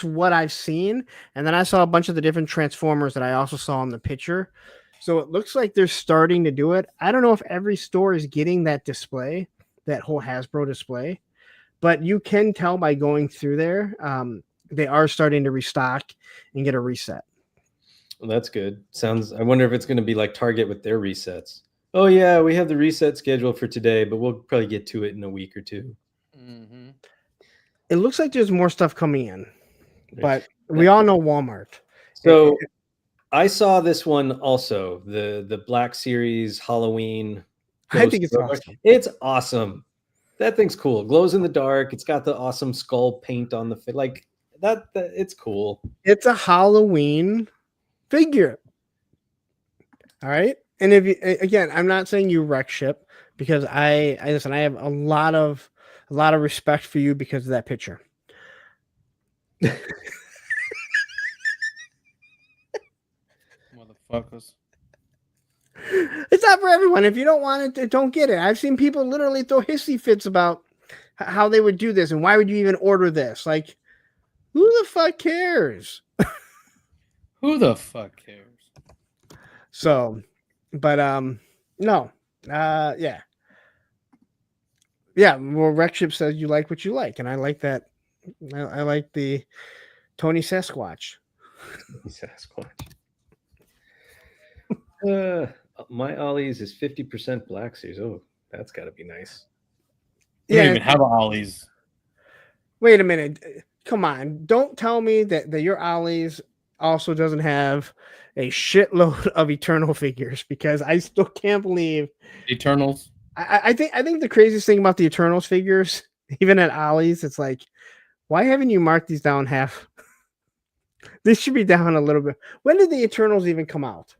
what I've seen. And then I saw a bunch of the different Transformers that I also saw in the picture. So it looks like they're starting to do it. I don't know if every store is getting that display, that whole Hasbro display, but you can tell by going through there. They are starting to restock and get a reset. Well, that's good. I wonder if it's going to be like Target with their resets. Oh, yeah, we have the reset schedule for today, but we'll probably get to it in a week or two. Mm-hmm. It looks like there's more stuff coming in, but we all know Walmart. So I saw this one also, the Black Series Halloween. I think Ghost it's Road. awesome. It's awesome. That thing's cool. Glows in the dark. It's got the awesome skull paint on the fit. Like that it's cool. It's a Halloween figure. All right. And if you, again, I'm not saying you wreck ship because I listen, I have a lot of respect for you because of that picture. Motherfuckers. It's not for everyone. If you don't want it, don't get it. I've seen people literally throw hissy fits about how they would do this and why would you even order this? Like, who the fuck cares? Who the fuck cares? So, but no, yeah. Yeah, well, Rexship says you like what you like, and I like that. I like the Tony Sasquatch. Sasquatch. My Ollie's is 50% Black Series. Oh, that's got to be nice. You don't Yeah. even have Ollie's. Wait a minute. Come on. Don't tell me that your Ollie's also doesn't have a shitload of Eternal figures, because I still can't believe Eternals. I think the craziest thing about the Eternals figures, even at Ollie's, it's like, why haven't you marked these down half? This should be down a little bit. When did the Eternals even come out?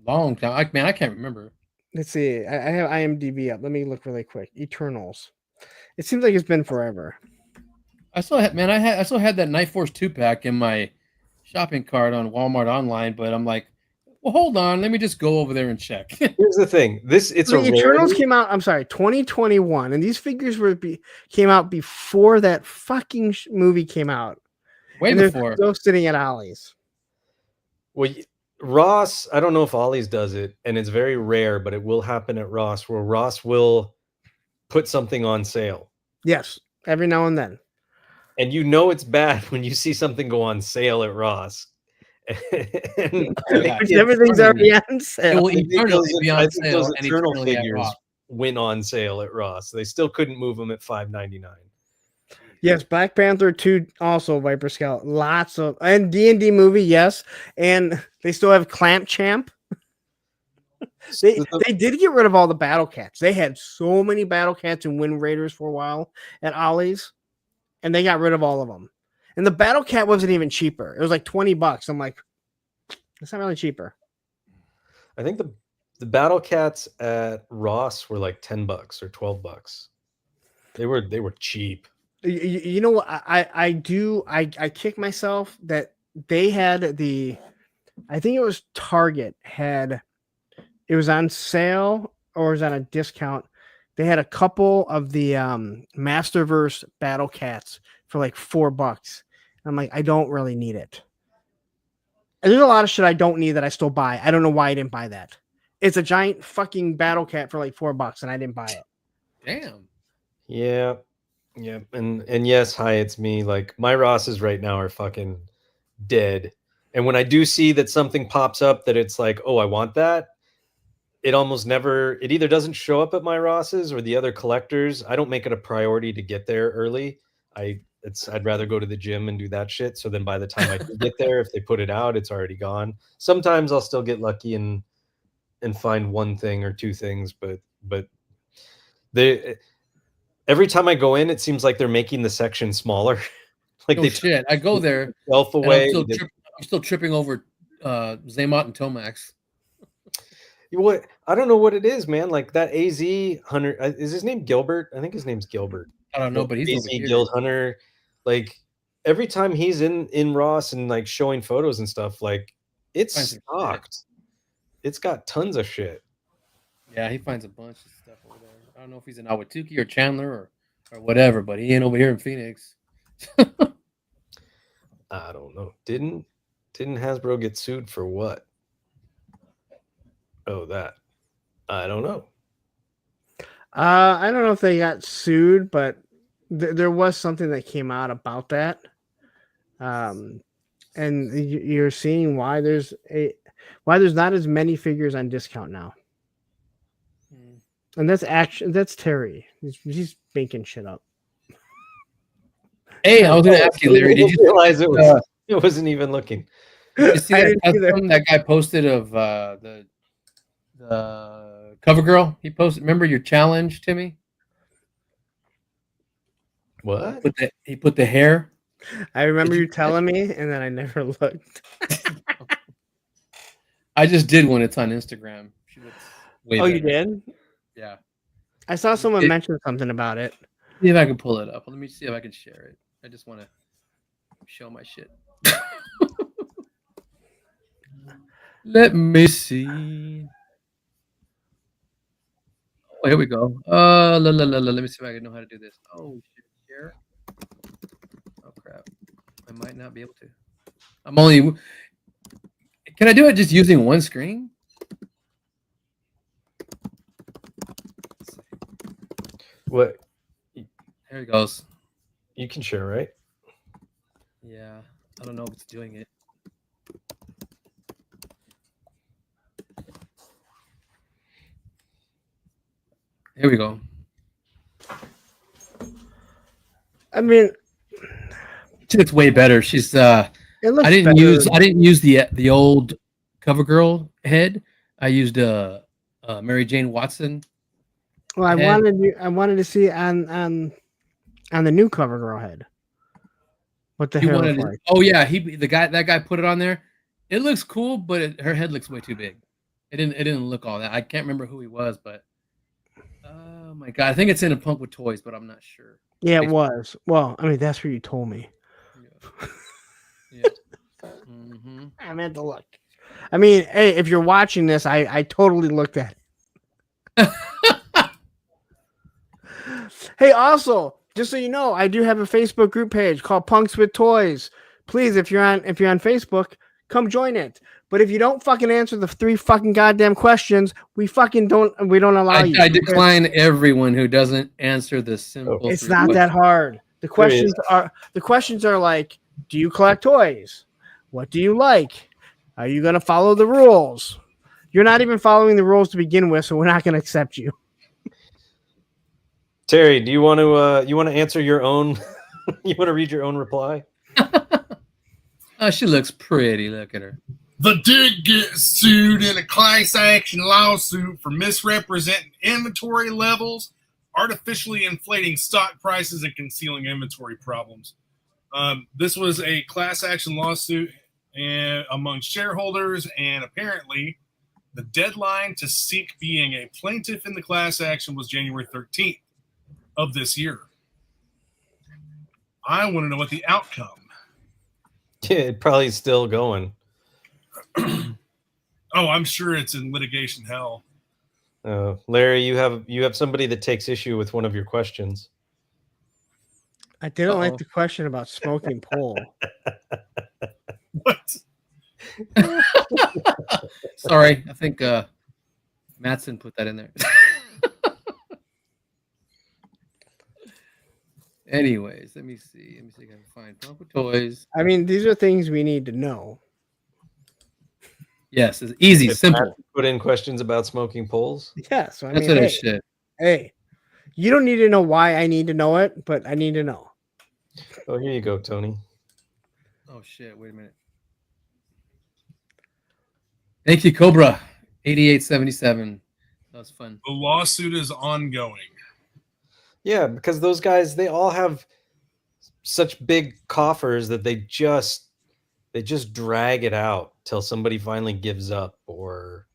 Long time. I can't remember. Let's see. I have IMDb up. Let me look really quick. Eternals. It seems like it's been forever. I still had that Night Force 2-pack in my shopping cart on Walmart online, but I'm like, well, hold on, let me just go over there and check. Here's the thing. The Eternals came out, I'm sorry, 2021, and these figures came out before that fucking movie came out. Way before. They're still sitting at Ollie's. Well, Ross, I don't know if Ollie's does it, and it's very rare, but it will happen at Ross, where Ross will put something on sale. Yes, every now and then. And you know it's bad when you see something go on sale at Ross. Everything's already on sale. I think those Eternal figures went on sale at Ross. They still couldn't move them at $5.99. Yes, Black Panther 2 also, Viper Scout. Lots of, and D&D movie, yes. And they still have Clamp Champ. They did get rid of all the Battle Cats. They had so many Battle Cats and Wind Raiders for a while at Ollie's, and they got rid of all of them. And the Battle Cat wasn't even cheaper. It was like $20. I'm like, it's not really cheaper. I think the Battle Cats at Ross were like $10 or $12. They were cheap. You know what? I kick myself that they had I think it was Target it was on sale or it was on a discount. They had a couple of the Masterverse Battle Cats for like $4. I'm like, I don't really need it. And there's a lot of shit I don't need that I still buy. I don't know why I didn't buy that. It's a giant fucking Battle Cat for like $4 and I didn't buy it. Damn. Yeah. Yeah. And yes, hi, it's me. Like, my Rosses right now are fucking dead. And when I do see that something pops up that it's like, oh, I want that, it either doesn't show up at my Rosses or the other collectors. I don't make it a priority to get there early. I'd rather go to the gym and do that shit. So then by the time I can get there, if they put it out, it's already gone. Sometimes I'll still get lucky and find one thing or two things, but every time I go in, it seems like they're making the section smaller. Like shit. I go there. Away. I'm still tripping over Zaymot and Tomax. What, I don't know what it is, man. Like that AZ Hunter, is his name Gilbert? I think his name's Gilbert. I don't know, but he's AZ Guild Hunter. Like every time he's in Ross and like showing photos and stuff, like it's stocked. It's got tons of shit. Yeah, he finds a bunch of stuff over there. I don't know if he's in Awatuki or Chandler or whatever, but he ain't over here in Phoenix. I don't know. Didn't Hasbro get sued for what? Oh, that. I don't know. I don't know if they got sued, but there was something that came out about that. And you're seeing why there's not as many figures on discount now. And that's Terry. He's making shit up. Hey, I was going to ask you, Larry, did you realize it wasn't even looking? Did you see that guy posted of the cover girl? He posted, remember your challenge, Timmy? What? He put the hair. I remember you telling me, and then I never looked. I just did one. It's on Instagram. She looks way better. You did? Yeah. I saw someone mention something about it. See if I can pull it up. Let me see if I can share it. I just want to show my shit. Let me see. Oh, here we go. Let me see if I can know how to do this. Oh shit, share. Oh crap. I might not be able to. Can I do it just using one screen? What? There he goes. You can share, right? Yeah, I don't know if it's doing it. Here we go. I mean, She looks way better. She's it looks I didn't better. use the old CoverGirl head. I used Mary Jane Watson. Well, I head. wanted to see on the new cover girl head. What the He hair wanted look to- like? Oh yeah, that guy put it on there. It looks cool, but her head looks way too big. It didn't look all that. I can't remember who he was, but oh my god, I think it's in a Punk with Toys, but I'm not sure. Yeah, it was. Well, I mean, that's what you told me. Yeah. Mm-hmm. I meant to look. I mean, hey, if you're watching this, I totally looked at it. Hey, also, just so you know, I do have a Facebook group page called Punks with Toys. Please, if you're on Facebook, come join it. But if you don't fucking answer the 3 fucking goddamn questions, we don't allow you. I decline everyone who doesn't answer the simple. It's 3 not that hard. The questions are like, do you collect toys? What do you like? Are you going to follow the rules? You're not even following the rules to begin with, so we're not going to accept you. Terry, do you want to answer your own? You want to read your own reply? Oh, she looks pretty. Look at her. The dude gets sued in a class action lawsuit for misrepresenting inventory levels, artificially inflating stock prices, and concealing inventory problems. This was a class action lawsuit among shareholders, and apparently the deadline to seek being a plaintiff in the class action was January 13th of this year. I want to know what the outcome. Yeah, it probably is still going. Oh, I'm sure it's in litigation hell. Larry, you have somebody that takes issue with one of your questions. I didn't like the question about smoking pole. What? Sorry, I think Mattson put that in there. Anyways, let me see. Let me see if I can find Punk with Toys. I mean, these are things we need to know. Yes, it's easy, If simple. Matt put in questions about smoking poles. Yeah, so I That's mean, what it should. hey, you don't need to know why I need to know it, but I need to know. Oh, here you go, Tony. Oh shit! Wait a minute. Thank you, Cobra. 8877. That was fun. The lawsuit is ongoing. Yeah, because those guys, they all have such big coffers that they just drag it out till somebody finally gives up, or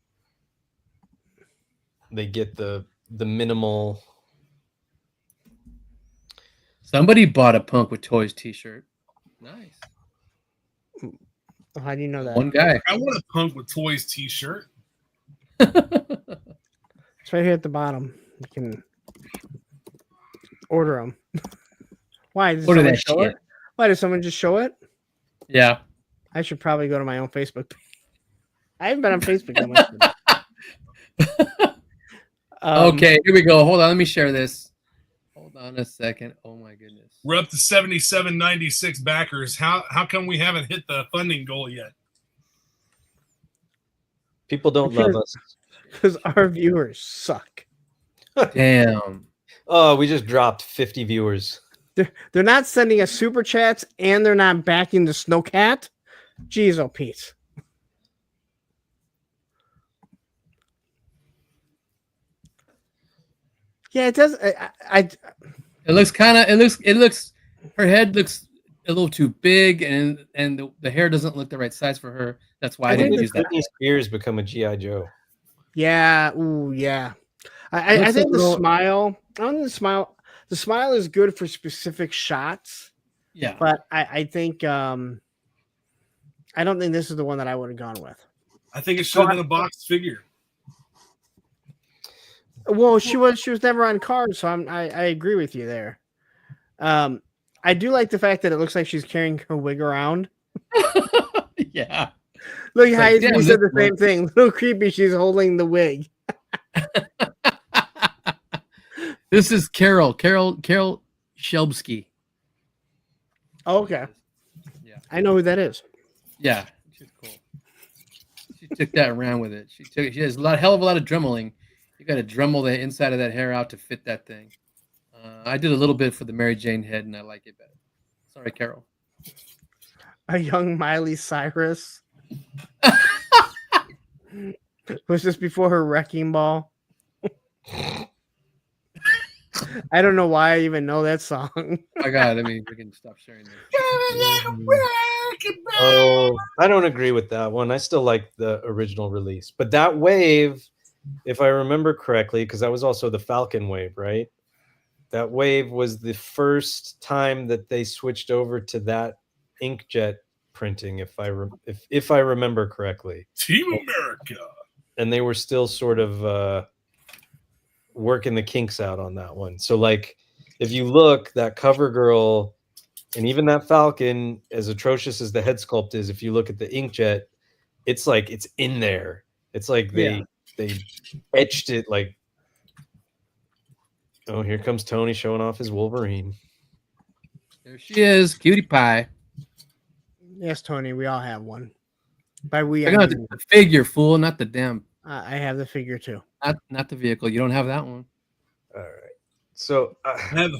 they get the minimal. Somebody bought a Punk with Toys T-shirt. Nice. How do you know that? One guy. I want a Punk with Toys t-shirt. It's right here at the bottom. You can order them. Why? Did Order someone that show shit. it? Why did someone just show it? Yeah. I should probably go to my own Facebook page. I haven't been on Facebook that much. Okay, here we go. Hold on, let me share this. Hold on a second. Oh my goodness. We're up to 7796 backers. How come we haven't hit the funding goal yet? People don't love us. Because our viewers suck. Damn. Oh, we just dropped 50 viewers. They're not sending us super chats, and they're not backing the Snowcat. Jeez, oh Pete. Yeah, it does. It looks kind of. It looks. Her head looks a little too big, and the hair doesn't look the right size for her. That's why I When didn't did use that. Britney Spears become a GI Joe? Yeah. Ooh, yeah. I Looks think a the little- smile. I don't think the smile is good for specific shots, Yeah. but I think I don't think this is the one that I would have gone with. I think it should have been a box figure. Well, she was never on card, so I agree with you there. I do like the fact that it looks like she's carrying her wig around. Yeah. Look, It's Heidi like, damn, said the this same thing. A little creepy. She's holding the wig. This is Carol Shelbsky. Oh, okay. Yeah. I know who that is. Yeah, she's cool. She took that and ran with it. She has hell of a lot of dremeling. You got to dremel the inside of that hair out to fit that thing. I did a little bit for the Mary Jane head, and I like it better. Sorry, Carol. A young Miley Cyrus. Was this before her wrecking ball? I don't know why I even know that song. I got it. I mean, we can stop sharing this. Oh, I don't agree with that one. I still like the original release. But that wave, if I remember correctly, because that was also the Falcon wave, right? That wave was the first time that they switched over to that inkjet printing, if I remember correctly. Team America. And they were still sort of working the kinks out on that one. So like if you look, that cover girl and even that Falcon, as atrocious as the head sculpt is, if you look at the inkjet, it's like it's in there. It's like they etched it like. Oh, here comes Tony showing off his Wolverine. There she is, cutie pie. Yes, Tony, we all have one. By we, I I got mean, the figure, fool, not the damn. I have the figure too. Not the vehicle. You don't have that one. All right. So I have the